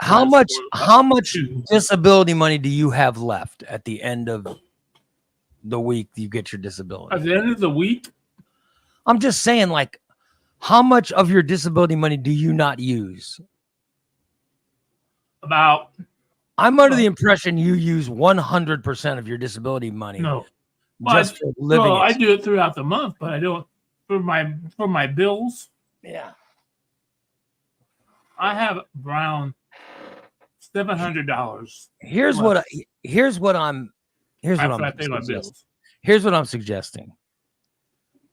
How much disability money do you have left at the end of the week you get your disability? At the end of the week? I'm just saying, like, how much of your disability money do you not use? I'm under the impression you use 100% of your disability money. No. Just for living. I do it throughout the month, but I don't for my bills. Yeah. I have around $700. Here's what I'm suggesting.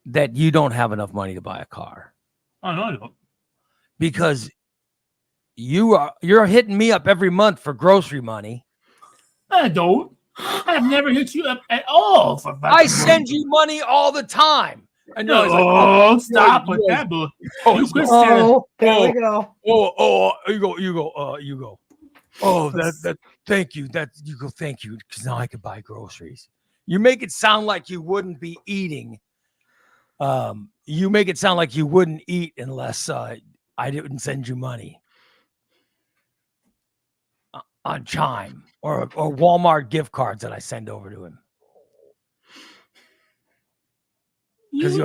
That you don't have enough money to buy a car. Oh, no, I don't. Because you're hitting me up every month for grocery money. I don't. I've never hit you up at all. I send you money all the time. And you're stop with that, boy. There we go. You go. Oh, that. Thank you. Thank you, because now I can buy groceries. You make it sound like you wouldn't be eating. You make it sound like you wouldn't eat unless I didn't send you money on Chime or Walmart gift cards that I send over to him. Because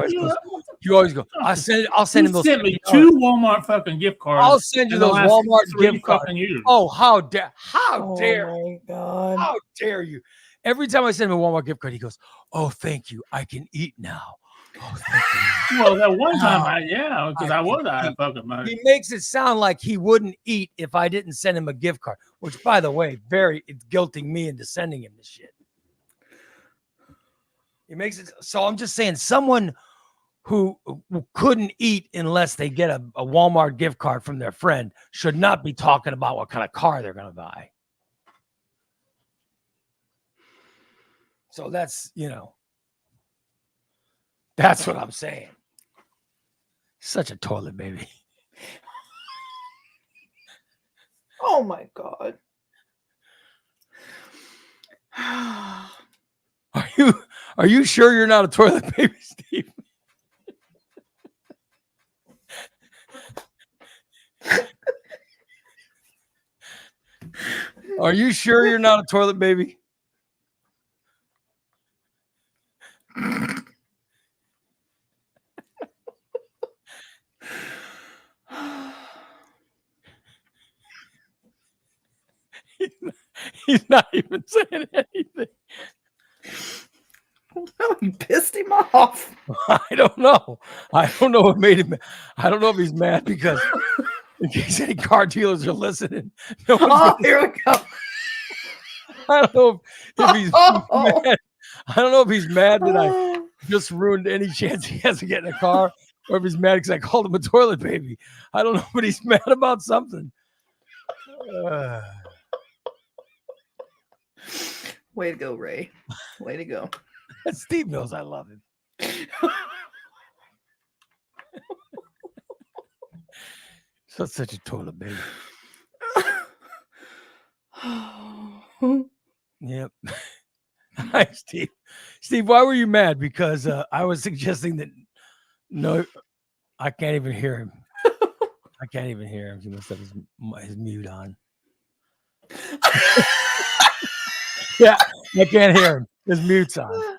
you always go. I'll send him those. You sent me 2 Walmart fucking gift cards. I'll send you those Walmart gift cards. Years. Oh, how dare my God. How dare you? Every time I send him a Walmart gift card, he goes, "Oh, thank you. I can eat now." Oh, thank you. Well, that one time, because I was out of fucking money. He makes it sound like he wouldn't eat if I didn't send him a gift card, which, by the way, it's guilting me into sending him this shit. He makes it so. I'm just saying, someone who couldn't eat unless they get a Walmart gift card from their friend should not be talking about what kind of car they're going to buy. So that's what I'm saying. Such a toilet baby. Oh my God. Are you sure you're not a toilet baby, Steve? Are you sure you're not a toilet baby? He's not even saying anything. You pissed him off. I don't know. I don't know what made him. I don't know if he's mad because in case any car dealers are listening. Here we go. I don't know if he's mad. I don't know if he's mad that I just ruined any chance he has to get in a car, or if he's mad because I called him a toilet baby. I don't know, but he's mad about something. Way to go, Ray. Way to go. Steve knows I love him. Such a toilet baby. Yep. Hi, Steve. Steve, why were you mad? Because I was suggesting that no, I can't even hear him. I can't even hear him. He must have his mute on. Yeah, I can't hear him. His mute's on.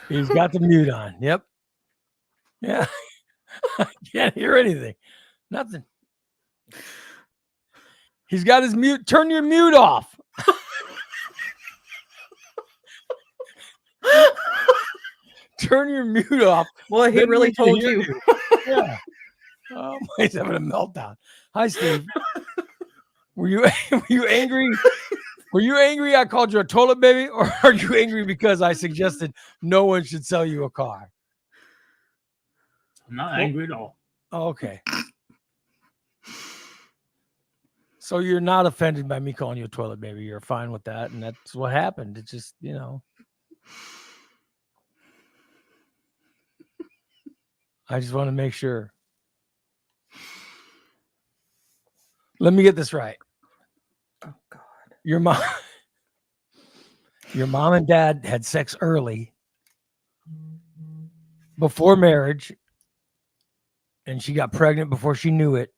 He's got the mute on. Yep. Yeah. I can't hear anything. Nothing. He's got his mute. Turn your mute off. Turn your mute off. Boy, he really told you. Yeah. Oh, he's having a meltdown. Hi, Steve. Were you angry? Were you angry I called you a toilet baby, or are you angry because I suggested no one should sell you a car? I'm not angry at all. Oh, okay. So you're not offended by me calling you a toilet baby. You're fine with that, and that's what happened. It's just, I just want to make sure. Let me get this right. Oh, God. Your mom and dad had sex early before marriage, and she got pregnant before she knew it.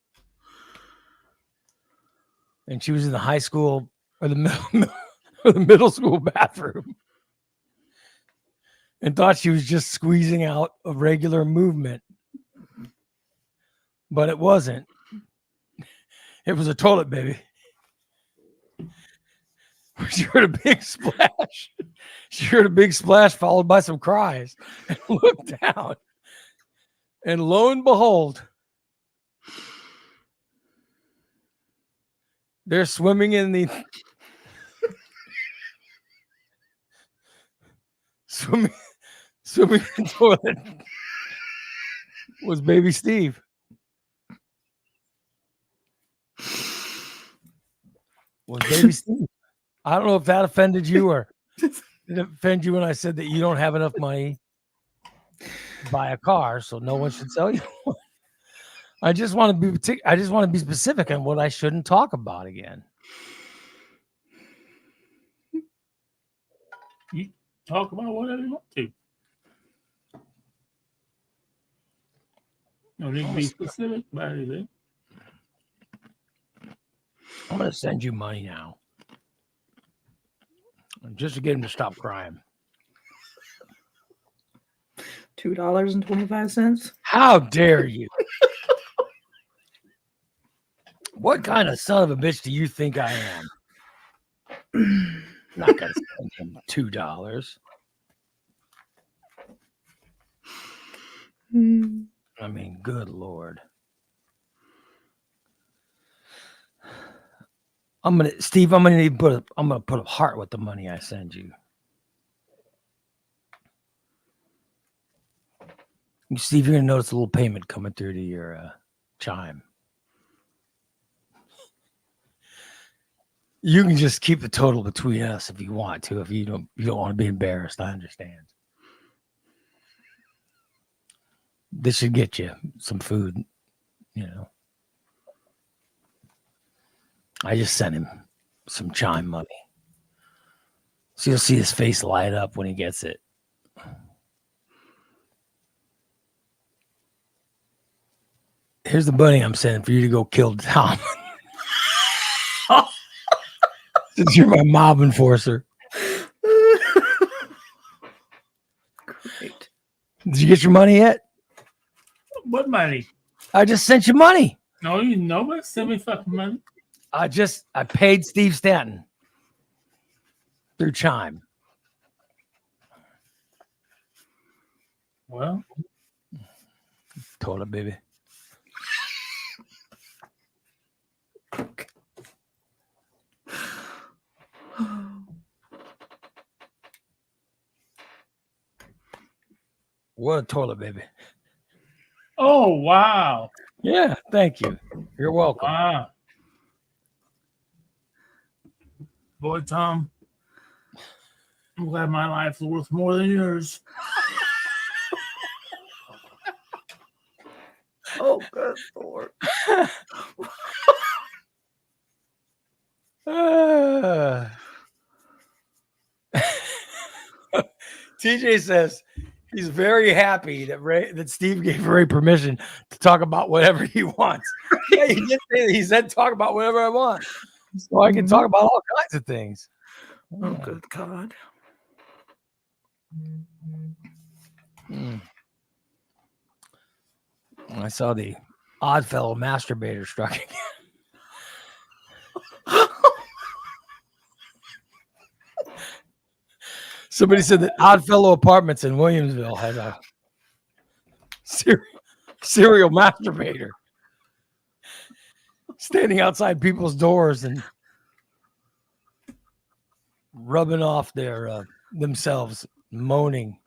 and she was in the high school or the middle school bathroom and thought she was just squeezing out a regular movement, but it wasn't. It was a toilet, baby. She heard a big splash. She heard a big splash followed by some cries and looked down. And lo and behold, they're swimming in the swimming in the toilet was baby Steve. Was baby Steve. I don't know if that offended you or did it offend you when I said that you don't have enough money to buy a car, so no one should sell you one. I just want to be specific on what I shouldn't talk about again. You talk about whatever you want to. No need to be specific about anything. I'm going to send you money now. Just to get him to stop crying. $2.25. How dare you? What kind of son of a bitch do you think I am? I'm not going to send him $2. I mean, good Lord. Steve, I'm gonna put a heart with the money I send you. Steve, you're gonna notice a little payment coming through to your Chime. You can just keep the total between us if you want to. If you don't want to be embarrassed, I understand. This should get you some food, you know. I just sent him some Chime money. So you'll see his face light up when he gets it. Here's the money I'm sending for you to go kill Tom. Since you're my mob enforcer. Great. Did you get your money yet? What money? I just sent you money. No, nobody sent me fucking money. I paid Steve Stanton through Chime. Well, told it, baby. What a toilet, baby. Oh, wow. Yeah, thank you. You're welcome. Wow. Boy, Tom, I'm glad my life's worth more than yours. Oh, good Lord. TJ says he's very happy that Steve gave Ray permission to talk about whatever he wants. Yeah, he did say that. He said talk about whatever I want. So I can talk about all kinds of things. Oh, good God. I saw the Oddfellow masturbator struck again. Somebody said that Oddfellow Apartments in Williamsville has a serial masturbator standing outside people's doors and rubbing off their themselves, moaning.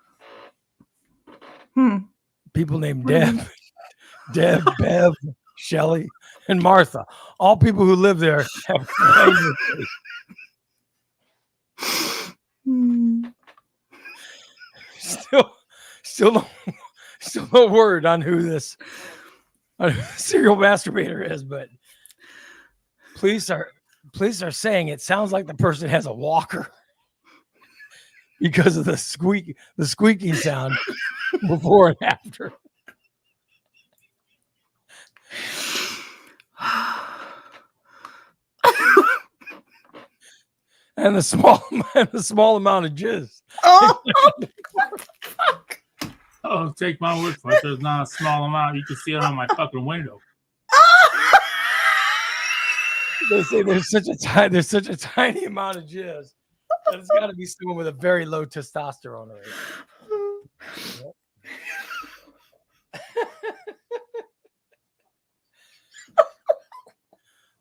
People named Deb, Bev, Shelly, and Martha. All people who live there have Still no word on who this serial masturbator is, but police are saying it sounds like the person has a walker because of the squeaking sound before and after. and the small amount of jizz. Oh, Oh, take my word for it. There's not a small amount. You can see it on my fucking window. They say there's such a tiny amount of jizz that it's got to be someone with a very low testosterone rate. Yep.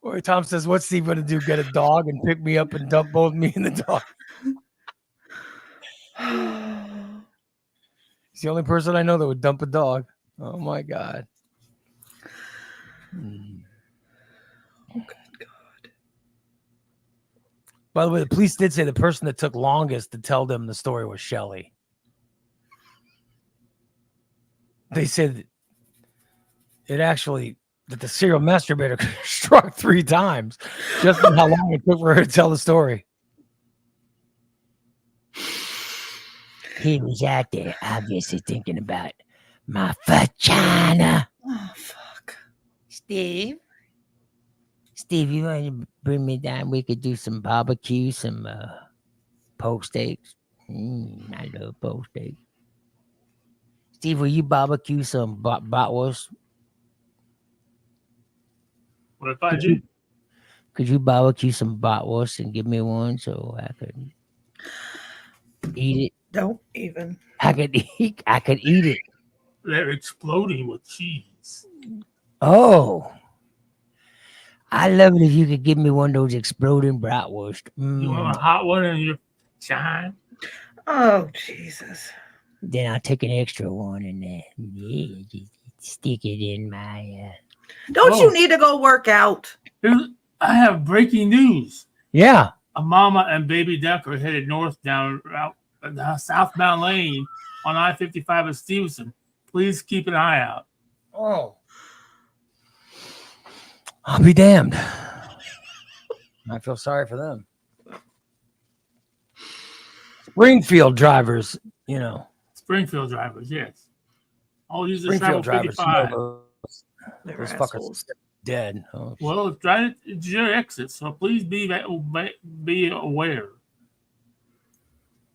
Or Tom says, "What's Steve gonna do? Get a dog and pick me up and dump both me and the dog?" He's the only person I know that would dump a dog. Oh my god. Oh, good God. By the way, the police did say the person that took longest to tell them the story was Shelley. They said that the serial masturbator struck 3 times just in how long it took for her to tell the story. He was out there obviously thinking about my vagina. Oh, fuck. Steve, you want to bring me down? We could do some barbecue, some poke steaks. I love poke steaks. Steve, will you barbecue some bratwurst? What if I do? Could you barbecue some bratwurst and give me one so I could eat it? Don't even. I could eat it. They're exploding with cheese. Oh, I love it if you could give me one of those exploding bratwurst. You want a hot one in your shine? Oh, Jesus. Then I'll take an extra one and just stick it in my. Don't you need to go work out? I have breaking news. Yeah. A mama and baby duck are headed north down route southbound lane on I-55 at Stevenson. Please keep an eye out. Oh. I'll be damned. I feel sorry for them. Springfield drivers, you know. Springfield drivers, yes. All use the Springfield travel drivers, 55. They're those assholes. fuckers dead. Oh, Well, it's your exit, so please be aware.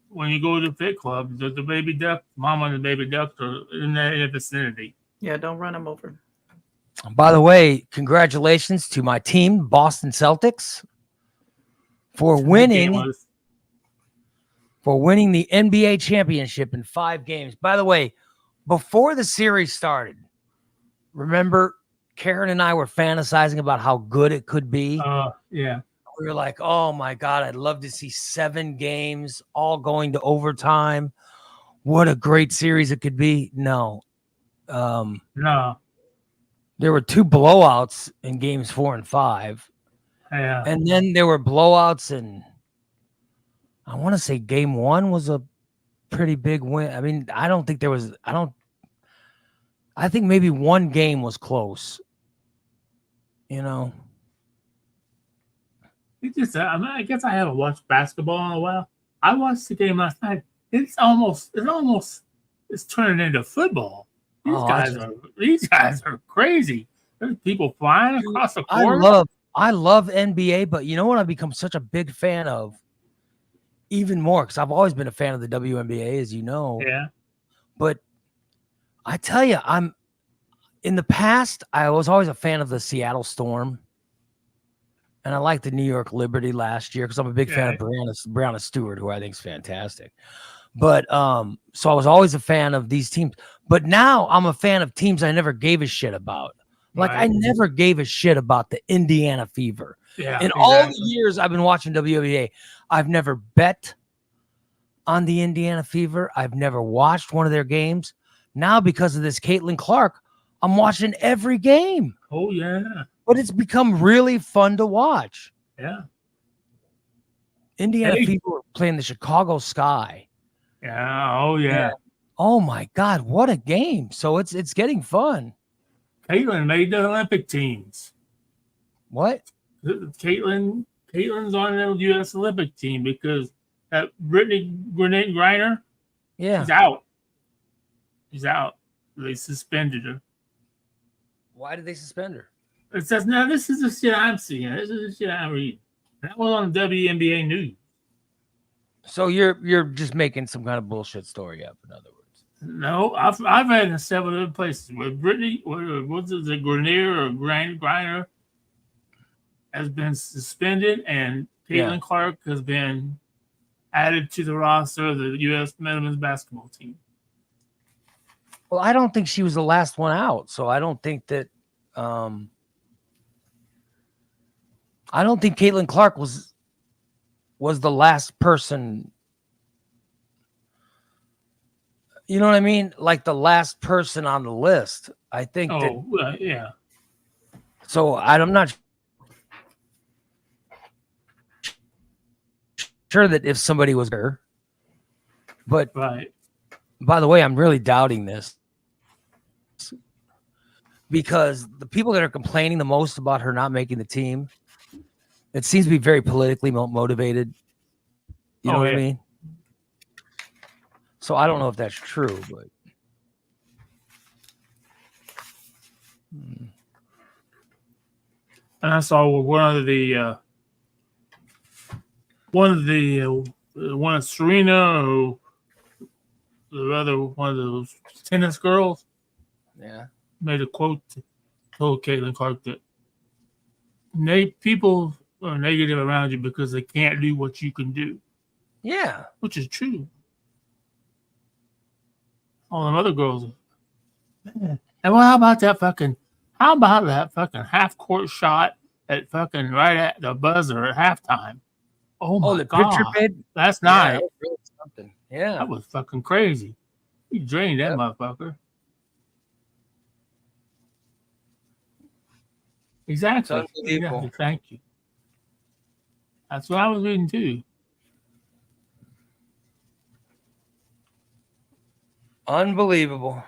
When you go to the Fit Club, the baby duck, mama and the baby duck are in the vicinity. Yeah, don't run them over. by the way, congratulations to my team, Boston Celtics, for winning the NBA championship in 5 games. By the way, before the series started, remember Karen and I were fantasizing about how good it could be. Yeah. We were like, oh my God, I'd love to see 7 games all going to overtime. What a great series it could be. No. No. There were 2 blowouts in games 4 and 5. Yeah. And then there were blowouts in, I want to say game 1 was a pretty big win. I mean, I think maybe 1 game was close. You know, I guess I haven't watched basketball in a while. I watched the game last night. It's turning into football. These guys are crazy. There's people flying across the court. I love NBA, but you know what I've become such a big fan of? Even more, because I've always been a fan of the WNBA, as you know. Yeah. But I tell you, in the past, I was always a fan of the Seattle Storm. And I liked the New York Liberty last year because I'm a big fan of Brianna Stewart, who I think is fantastic. But so I was always a fan of these teams. But now I'm a fan of teams I never gave a shit about. Like I never gave a shit about the Indiana Fever. Yeah, in all the years I've been watching WNBA, I've never bet on the Indiana Fever. I've never watched one of their games. Now, because of this Caitlin Clark, I'm watching every game. Oh, yeah. But it's become really fun to watch. Yeah. Indiana Fever playing the Chicago Sky. Yeah. Oh, yeah. Oh, my God. What a game. So it's getting fun. Caitlin made the Olympic teams. What? Caitlin's on the U.S. Olympic team because that Brittany Griner, she's out. They suspended her. Why did they suspend her? It says, no, this is the shit I'm seeing. This is the shit I'm reading. That was on WNBA News. So you're just making some kind of bullshit story up, in other words. No, I've read in several other places where Brittany, what's it, the Grenier or Griner has been suspended, and Caitlin Clark has been added to the roster of the U.S. men's basketball team. Well, I don't think she was the last one out, so I don't think that. I don't think Caitlin Clark was the last person. You know what I mean? Like the last person on the list. I think that. Yeah. So I'm not sure that if somebody was her, but Right. by the way, I'm really doubting this because the people that are complaining the most about her not making the team, it seems to be very politically motivated. You know what I mean? So I don't know if that's true, but and I saw one of Serena, or the other one of those tennis girls, made a quote, told Caitlin Clark that people are negative around you because they can't do what you can do. Yeah, which is true. All them other girls. And well, how about that fucking half court shot at fucking right at the buzzer at halftime? Oh my god. Picture made? That's nice. That was really something. Yeah. That was fucking crazy. You drained that motherfucker. Exactly. Yeah, thank you. That's what I was reading too. Unbelievable.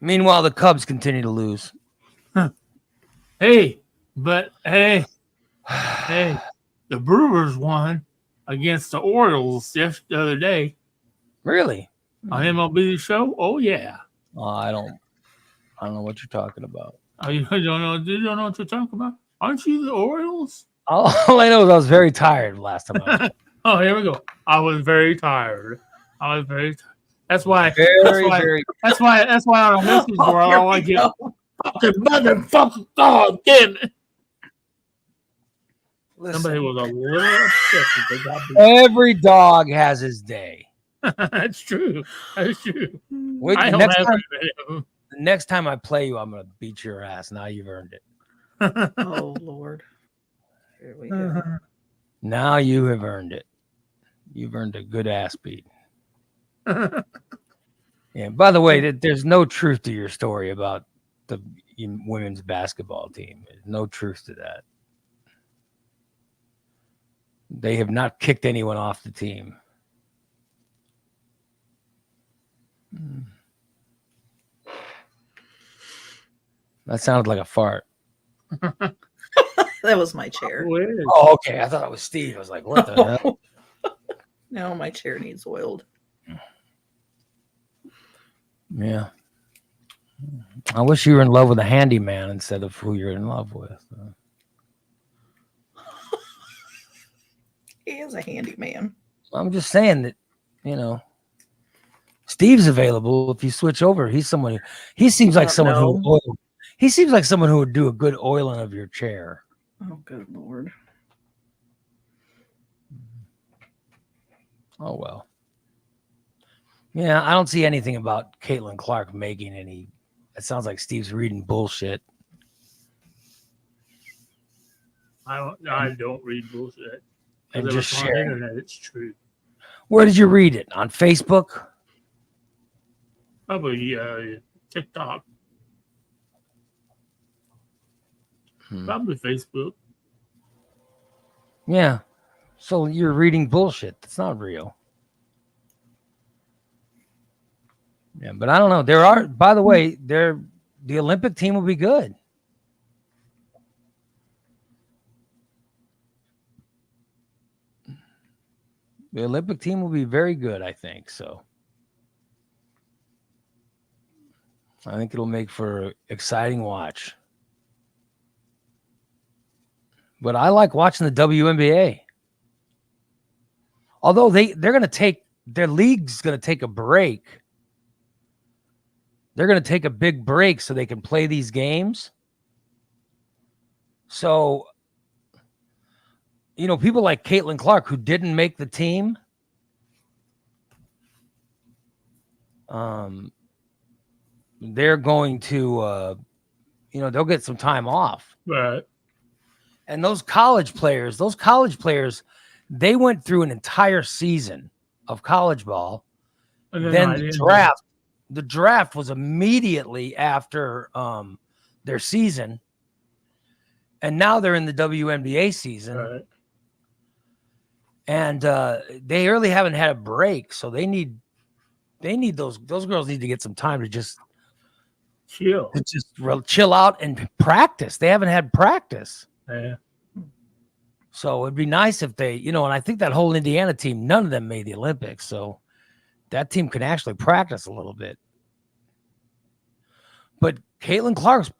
Meanwhile, the Cubs continue to lose. Hey, the Brewers won against the Orioles the other day. Really? On MLB show? Oh yeah. I don't know what you're talking about. Oh, you don't know what you're talking about? Aren't you the Orioles? All I know is I was very tired last time. Oh, here we go. I was very tired. That's why. That's why on a message board, all I get fucking motherfucking dog, damn it. Somebody was a little upset. Every dog has his day. That's true. Next time I play you, I'm gonna beat your ass. Now you've earned it. Oh Lord. Here we go. Now you have earned it. You've earned a good ass beat. Yeah. By the way, there's no truth to your story about the women's basketball team. There's no truth to that. They have not kicked anyone off the team. That sounded like a fart. That was my chair. Oh, okay. I thought it was Steve. I was like, what the hell? No, my chair needs oiled. Yeah. I wish you were in love with a handyman instead of who you're in love with. He is a handyman. I'm just saying that, Steve's available if you switch over. He seems like someone who would do a good oiling of your chair. Oh, good Lord. Oh, well. Yeah, I don't see anything about Caitlin Clark making any. It sounds like Steve's reading bullshit. I don't read bullshit. And just share. On the internet, it's true. Where did you read it? On Facebook? Probably TikTok. Probably Facebook. Yeah. So you're reading bullshit. That's not real. Yeah, but I don't know. By the way, the Olympic team will be good. The Olympic team will be very good, I think. So I think it'll make for an exciting watch. But I like watching the WNBA. Although they're going to take their league's going to take a break. They're going to take a big break so they can play these games. So, people like Caitlin Clark who didn't make the team, they're going to, they'll get some time off. Right. And those college players, they went through an entire season of college ball. And then the draft was immediately after their season. And now they're in the WNBA season. Right. And they really haven't had a break. So they need those girls need to get some time to just chill out and practice. They haven't had practice. Yeah. So it'd be nice if they, and I think that whole Indiana team, none of them made the Olympics. So that team can actually practice a little bit. But Caitlin Clark's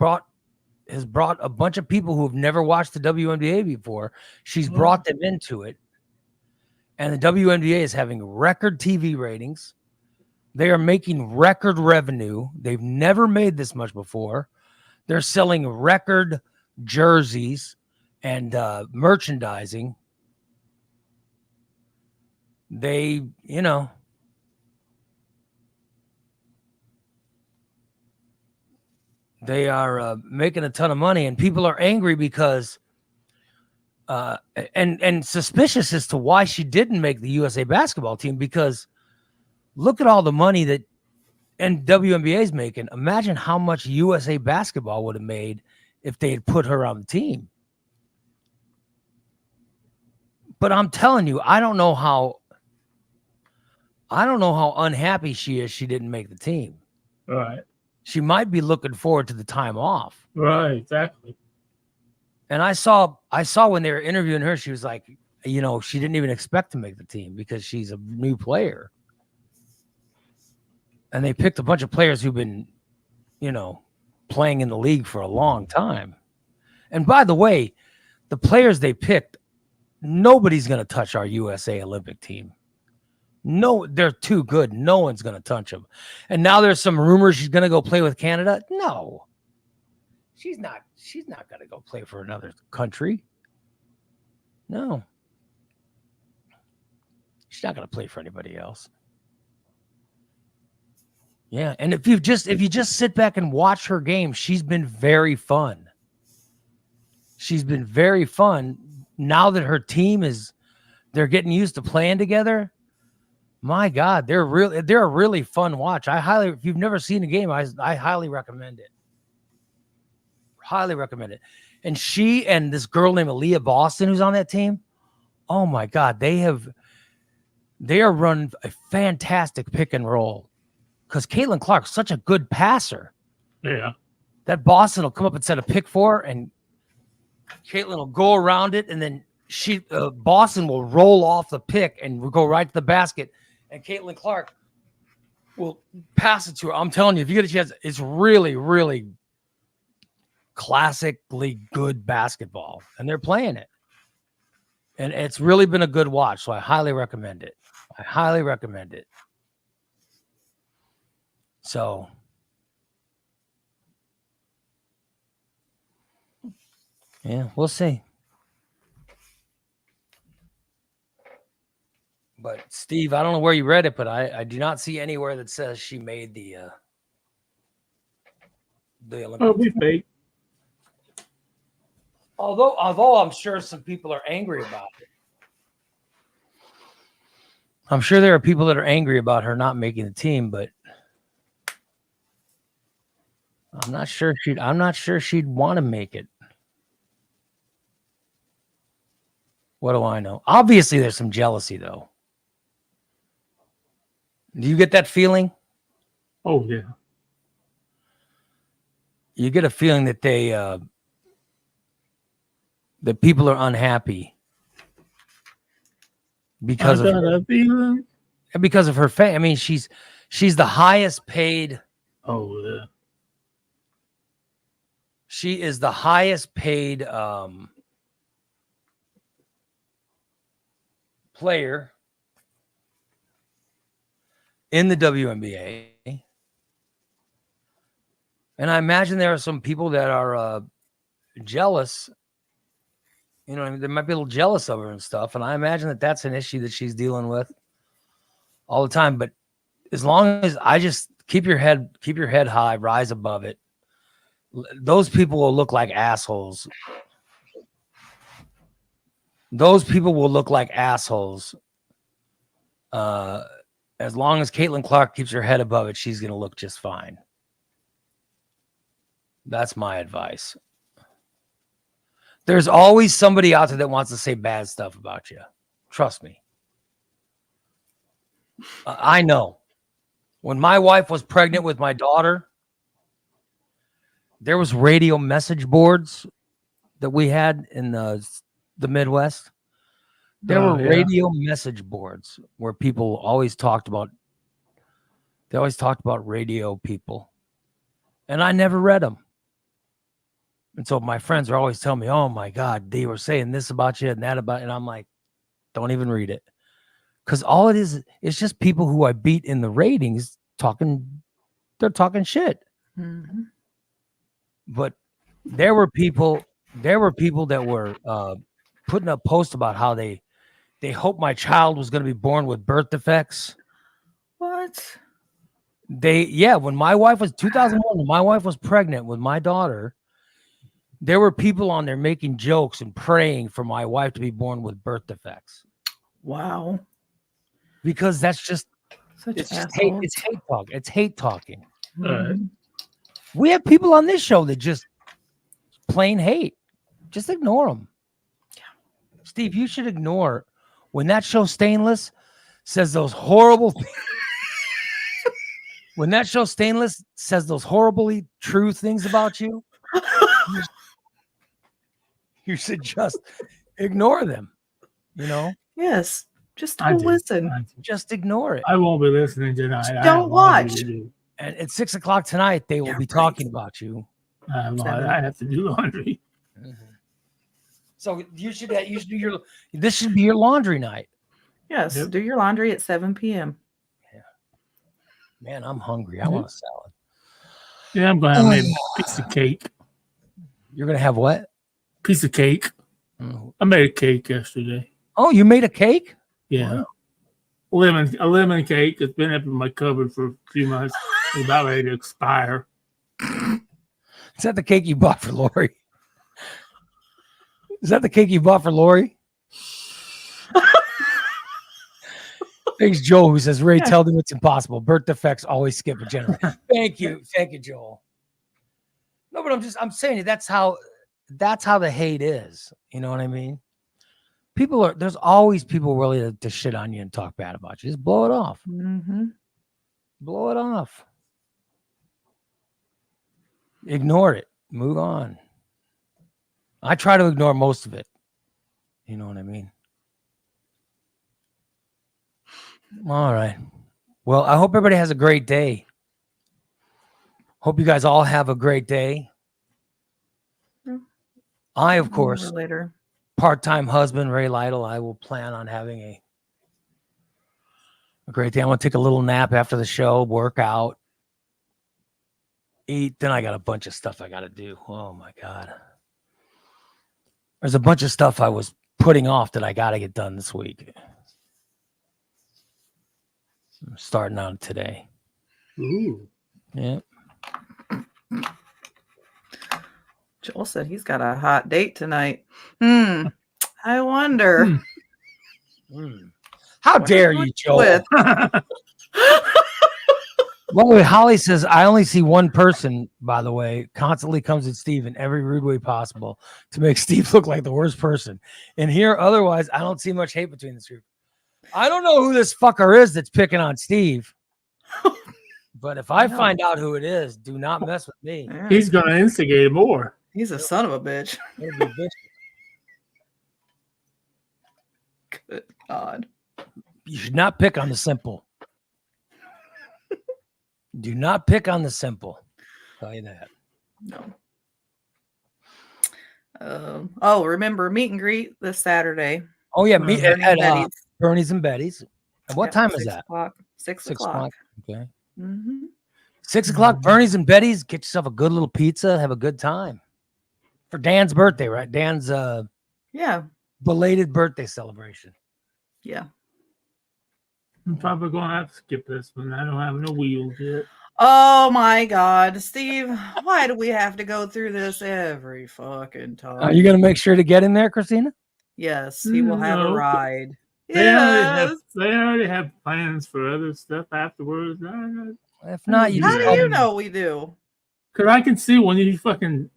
has brought a bunch of people who have never watched the WNBA before. She's brought them into it. And the WNBA is having record TV ratings. They are making record revenue. They've never made this much before. They're selling record jerseys and merchandising. They, they are making a ton of money, and people are angry because and suspicious as to why she didn't make the USA basketball team, because look at all the money that WNBA is making. Imagine how much USA basketball would have made if they had put her on the team. But I'm telling you, I don't know how unhappy she is she didn't make the team. Right. She might be looking forward to the time off. Right, exactly. And I saw when they were interviewing her, she was like, she didn't even expect to make the team because she's a new player. And they picked a bunch of players who've been, playing in the league for a long time. And by the way, the players they picked, nobody's going to touch our USA Olympic team. No, they're too good. No one's going to touch them. And now there's some rumors she's going to go play with Canada. No, she's not going to go play for another country. No, she's not going to play for anybody else. Yeah. And if you just sit back and watch her game, she's been very fun. She's been very fun. Now that her team they're getting used to playing together. My God, they're a really fun watch. If you've never seen a game, I highly recommend it. Highly recommend it. And she and this girl named Aaliyah Boston, who's on that team, oh my God, they are running a fantastic pick and roll. Because Caitlin Clark's such a good passer. Yeah. That Boston will come up and set a pick for her, and Caitlin will go around it, and then Boston will roll off the pick and go right to the basket, and Caitlin Clark will pass it to her. I'm telling you, if you get a chance, it's really, really classically good basketball, and they're playing it. And it's really been a good watch, so I highly recommend it. So, yeah, we'll see. But Steve, I don't know where you read it, but I do not see anywhere that says she made the Olympics. Oh, we fake. Although I'm sure some people are angry about it. I'm sure there are people that are angry about her not making the team, but I'm not sure she'd want to make it. What do I know? Obviously, there's some jealousy, though. Do you get that feeling? Oh, yeah. You get a feeling that that people are unhappy because of her fame. I mean, she's the highest paid. Oh, yeah. She is the highest paid player in the WNBA. And I imagine there are some people that are jealous. You know, they might be a little jealous of her and stuff. And I imagine that that's an issue that she's dealing with all the time. But as long as I just keep your head high, rise above it, those people will look like assholes. Those people will look like assholes. As long as Caitlin Clark keeps her head above it, she's going to look just fine. That's my advice. There's always somebody out there that wants to say bad stuff about you. Trust me. I know. When my wife was pregnant with my daughter, there was radio message boards that we had in the Midwest. There were radio message boards where people always talked about. They always talked about radio people, and I never read them. And so my friends are always telling me, "Oh my God, they were saying this about you and that about," and I'm like, "Don't even read it," because all it is, it's just people who I beat in the ratings talking. They're talking shit. Mm-hmm. But there were people that were putting up posts about how they hope my child was going to be born with birth defects. What? When my wife was 2001, when my wife was pregnant with my daughter, there were people on there making jokes and praying for my wife to be born with birth defects. Wow. Because that's just Such hate. It's hate talk. It's hate talking. Mm-hmm. We have people on this show that just plain hate. Just ignore them. Steve, you should ignore when that show Stainless says those horrible things. When that show Stainless says those horribly true things about you, you should just ignore them. You know? Yes. Just don't listen. Just ignore it. I won't be listening tonight. Just don't watch. And at 6 o'clock tonight, they will be talking about you. I have to do laundry. Mm-hmm. So you should do your. This should be your laundry night. Yes, do your laundry at 7 p.m. Yeah. Man, I'm hungry. I want a salad. Yeah, I'm gonna have a piece of cake. You're gonna have what? Piece of cake. Mm. I made a cake yesterday. Oh, you made a cake? Yeah. A lemon cake. It's been up in my cupboard for a few months. It's about ready to expire. Is that the cake you bought for Lori? Is that the cake you bought for Lori? Thanks, Joel, who says, Ray, tell them it's impossible. Birth defects always skip a generation. Thank you, Joel. No, but I'm saying that's how the hate is. You know what I mean? There's always people really to shit on you and talk bad about you. Just blow it off. Mm-hmm. Blow it off. Ignore it. Move on. I try to ignore most of it. You know what I mean? All right. Well, I hope everybody has a great day. Hope you guys all have a great day. I, of course, later. Part-time husband, Ray Lytle, I will plan on having a great day. I want to take a little nap after the show, work out, eat. Then I got a bunch of stuff I got to do. Oh, my God. There's a bunch of stuff I was putting off that I got to get done this week. I'm starting on today. Ooh. Yeah. Joel said he's got a hot date tonight. I wonder. How dare you, Joel? Well, Holly says, I only see one person, by the way, constantly comes at Steve in every rude way possible to make Steve look like the worst person. And here, otherwise, I don't see much hate between this group. I don't know who this fucker is that's picking on Steve. But if I find out who it is, do not mess with me. Yeah. He's going to instigate more. He's a son of a bitch. Good God. You should not pick on the simple. Do not pick on the simple. I'll tell you that. No. Remember meet and greet this Saturday. Oh, yeah. Meet at Bernie's and Betty's. And what time is that? 6 o'clock. Okay. Mm-hmm. 6 o'clock, Bernie's and Betty's. Get yourself a good little pizza. Have a good time. For Dan's birthday, right? Dan's Yeah. belated birthday celebration. Yeah. I'm probably going to have to skip this one. I don't have no wheels yet. Oh my God, Steve! Why do we have to go through this every fucking time? Are you gonna make sure to get in there, Christina? Yes, he will have a No. ride. They Yes. already have plans for other stuff afterwards. If not, you How just do call you me. know we do? Because I can see when you fucking.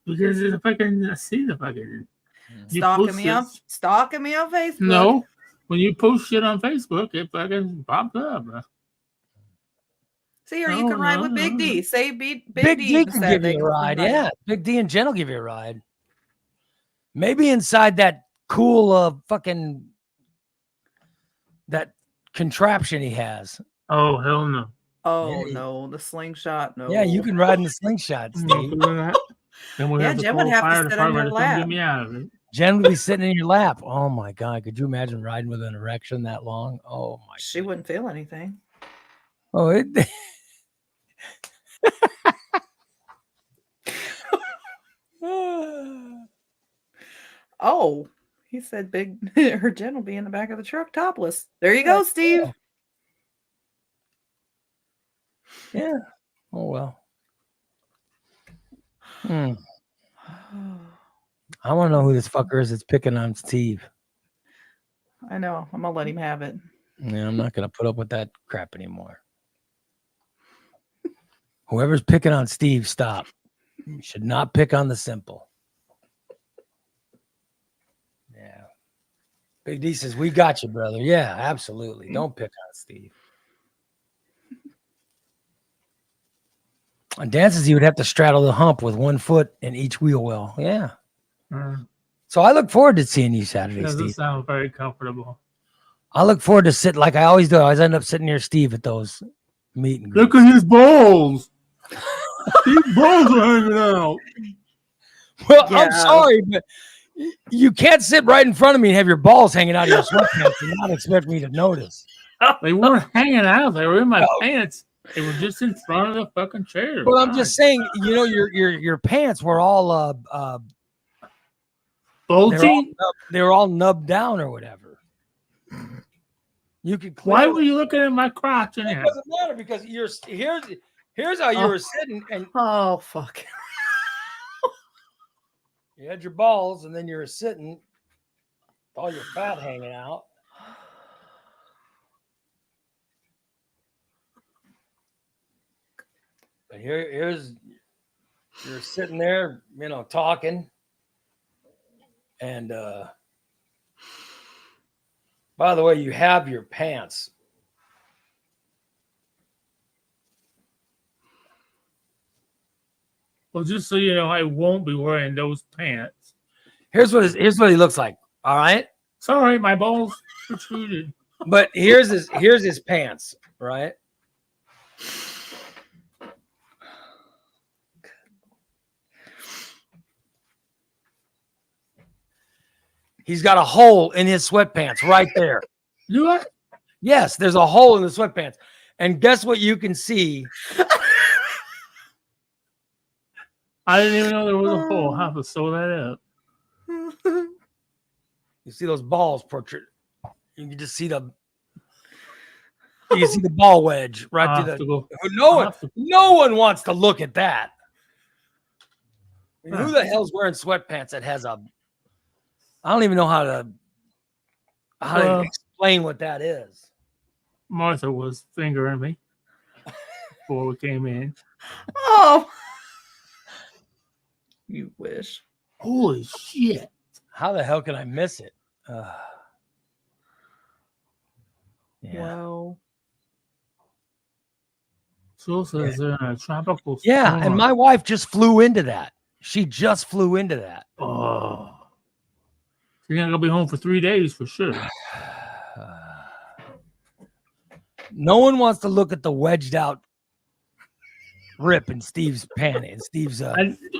Because it's fucking. I see the fucking. you Stalking post me on Facebook. No. When you post shit on Facebook, it fucking pops up. See, or you can ride with Big D. Say Big Big D can instead. give They you a can ride. ride. Yeah, Big D and Jen will give you a ride. Maybe inside that cool fucking that contraption he has. Oh, hell no. Oh Yeah. no, the slingshot. No. Yeah, you can ride in the slingshot, I'm not Steve. doing that. Then we Yeah, have to Jen call would the have to fire sit on your department to come lap. get me out of it. Jen would be sitting in your lap. Oh my God, could you imagine riding with an erection that long? Oh my. She wouldn't feel anything. Oh, it. Oh, he said Big her Jen will be in the back of the truck topless. There you go, Steve. Yeah. Oh well. I want to know who this fucker is that's picking on Steve. I know. I'm gonna let him have it. Yeah, I'm not gonna put up with that crap anymore. Whoever's picking on Steve, stop. You should not pick on the simple. Yeah. Big D says, we got you, brother. Yeah, absolutely. Don't pick on Steve. And Dan says he would have to straddle the hump with 1 foot in each wheel well. Yeah. So I look forward to seeing you Saturday, Doesn't Steve. sound very comfortable. I look forward to sitting like I always do. I always end up sitting near Steve at those meet and greets. Look at his balls. His balls are hanging out. Well, I'm Yeah. sorry, but you can't sit right in front of me and have your balls hanging out of your sweatpants and not expect me to notice. They weren't hanging out. They were in my pants. They were just in front of the fucking chair. Well, I'm just saying, you know, your pants were all bulging. they were all nubbed down or whatever. You could. Why were you looking at my crotch in It there? doesn't matter because here's how you were sitting and Oh fuck. you had your balls and then you were sitting with all your fat hanging out. But here's you're sitting there, you know, talking. And by the way, you have your pants. Well, just so you know, I won't be wearing those pants. Here's what he looks like. All right. Sorry, my balls protruded. But here's his pants, right? He's got a hole in his sweatpants right there. You what? Yes, there's a hole in the sweatpants. And guess what you can see? I didn't even know there was a hole. I have to sew that up. You see those balls protrude. You can just see the ball wedge right through the. No one wants to look at that. I mean, who the hell's wearing sweatpants that has a? I don't even know how to explain what that is. Martha was fingering me before we came in. Oh. You wish. Holy shit. How the hell can I miss it? Yeah. Wow. So says they're in a tropical Yeah, storm. and my wife just flew into that. She just flew into that. Oh. You're gonna be home for 3 days for sure. No one wants to look at the wedged out rip in Steve's pants. Steve's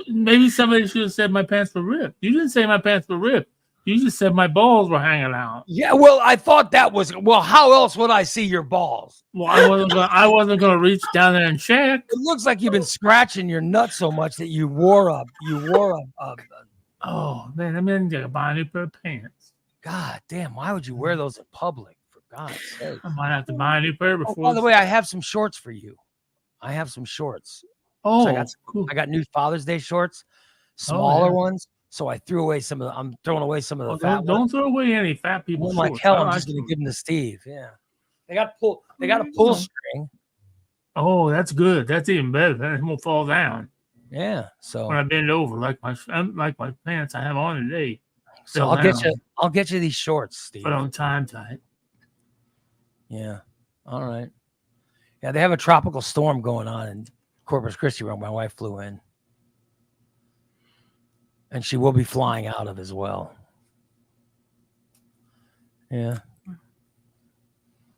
Maybe somebody should have said my pants were ripped. You didn't say my pants were ripped. You just said my balls were hanging out. Yeah, well, I thought that was well. How else would I see your balls? Well, I wasn't gonna reach down there and check. It looks like you've been scratching your nuts so much that you wore a Oh man, I'm gonna buy a new pair of pants. God damn, why would you wear those in public? For God's sake. I might have to buy a new pair before. Oh, by the way, I have some shorts for you. I have some shorts. Oh, So cool. I got new Father's Day shorts, smaller ones. So I threw away some of the. I'm throwing away some of the fat ones. Don't throw away any fat people. I'm like, hell, I'm just gonna give them to Steve. Yeah, they got a pull string. Oh, that's good. That's even better. Then it won't fall down. Yeah. So when I bend over, like my pants I have on today. So I'll get you these shorts, Steve. But on time tight. Yeah. All right. Yeah, they have a tropical storm going on in Corpus Christi where my wife flew in. And she will be flying out of as well. Yeah.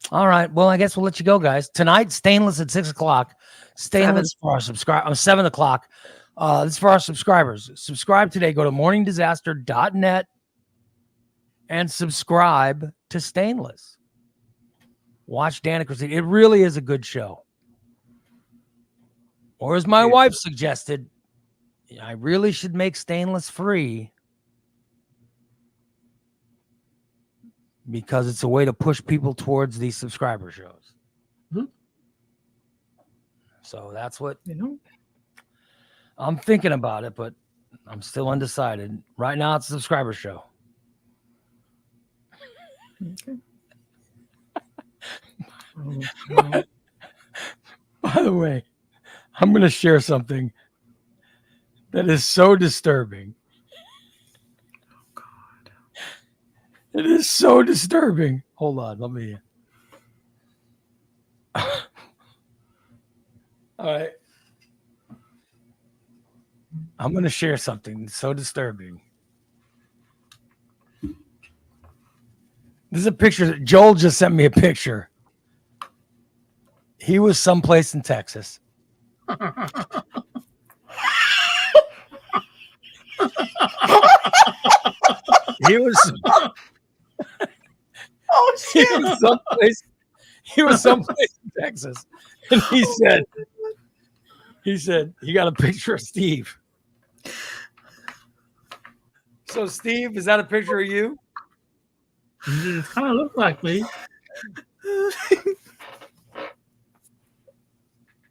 All right. Well, I guess we'll let you go, guys. Tonight, Stainless at 6 o'clock. Stainless for our subscribers. 7 o'clock. This is for our subscribers. Subscribe today. Go to morningdisaster.net and subscribe to Stainless. Watch Danica Christine. It really is a good show. Or as my wife suggested, I really should make Stainless free because it's a way to push people towards these subscriber shows. Mm-hmm. So that's what I'm thinking about it, but I'm still undecided. Right now, it's a subscriber show. Okay. By the way, I'm going to share something that is so disturbing. Oh, God. It is so disturbing. Hold on. Let me. All right. I'm going to share something so disturbing. This is a picture that Joel just sent me a picture. He was someplace in Texas. He was. Oh shit! He was someplace in Texas, and he said he got a picture of Steve. So, Steve, is that a picture of you? It kind of looks like me.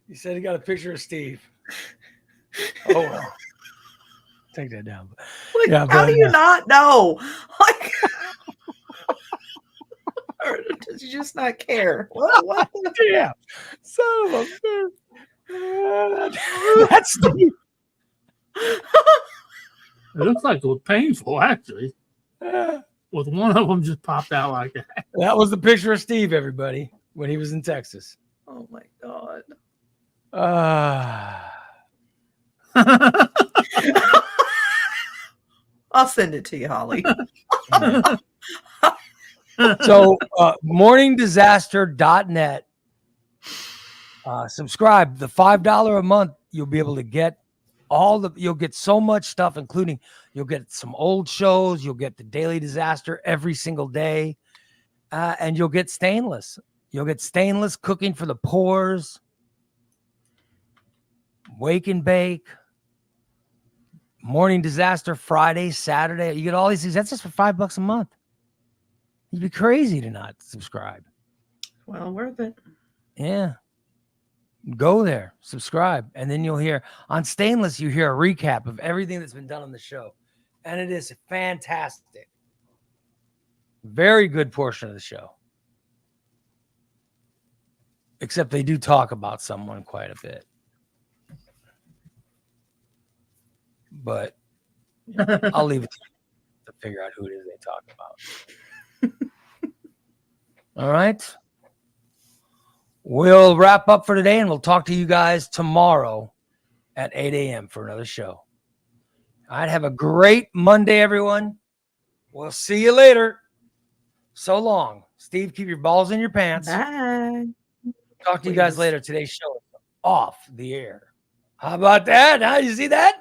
He said he got a picture of Steve. Oh well. Take that down. Like, yeah, how do you not know? Like, or does you just not care? What? Yeah. Son of a bitch. That's Steve. It looks like it was painful, actually. With one of them just popped out like that. That was the picture of Steve, everybody, when he was in Texas. Oh my God. I'll send it to you, Holly. So, morningdisaster.net. Subscribe. The $5 a month, you'll be able to get you'll get so much stuff, including you'll get some old shows, you'll get the Daily Disaster every single day, and you'll get Stainless. You'll get Stainless cooking for the pores, Wake and Bake, Morning Disaster Friday, Saturday. You get all these things. That's just for $5 a month. You'd be crazy to not subscribe. Well, worth it. Yeah. Go there, subscribe, and then you'll hear on Stainless, you hear a recap of everything that's been done on the show. And it is fantastic. Very good portion of the show. Except they do talk about someone quite a bit. But I'll leave it to figure out who it is they talk about. All right. We'll wrap up for today, and we'll talk to you guys tomorrow at 8 a.m. for another show. All right, have a great Monday, everyone. We'll see you later. So long. Steve, keep your balls in your pants. Bye. Talk to you guys later. Today's show is off the air. How about that? How you see that?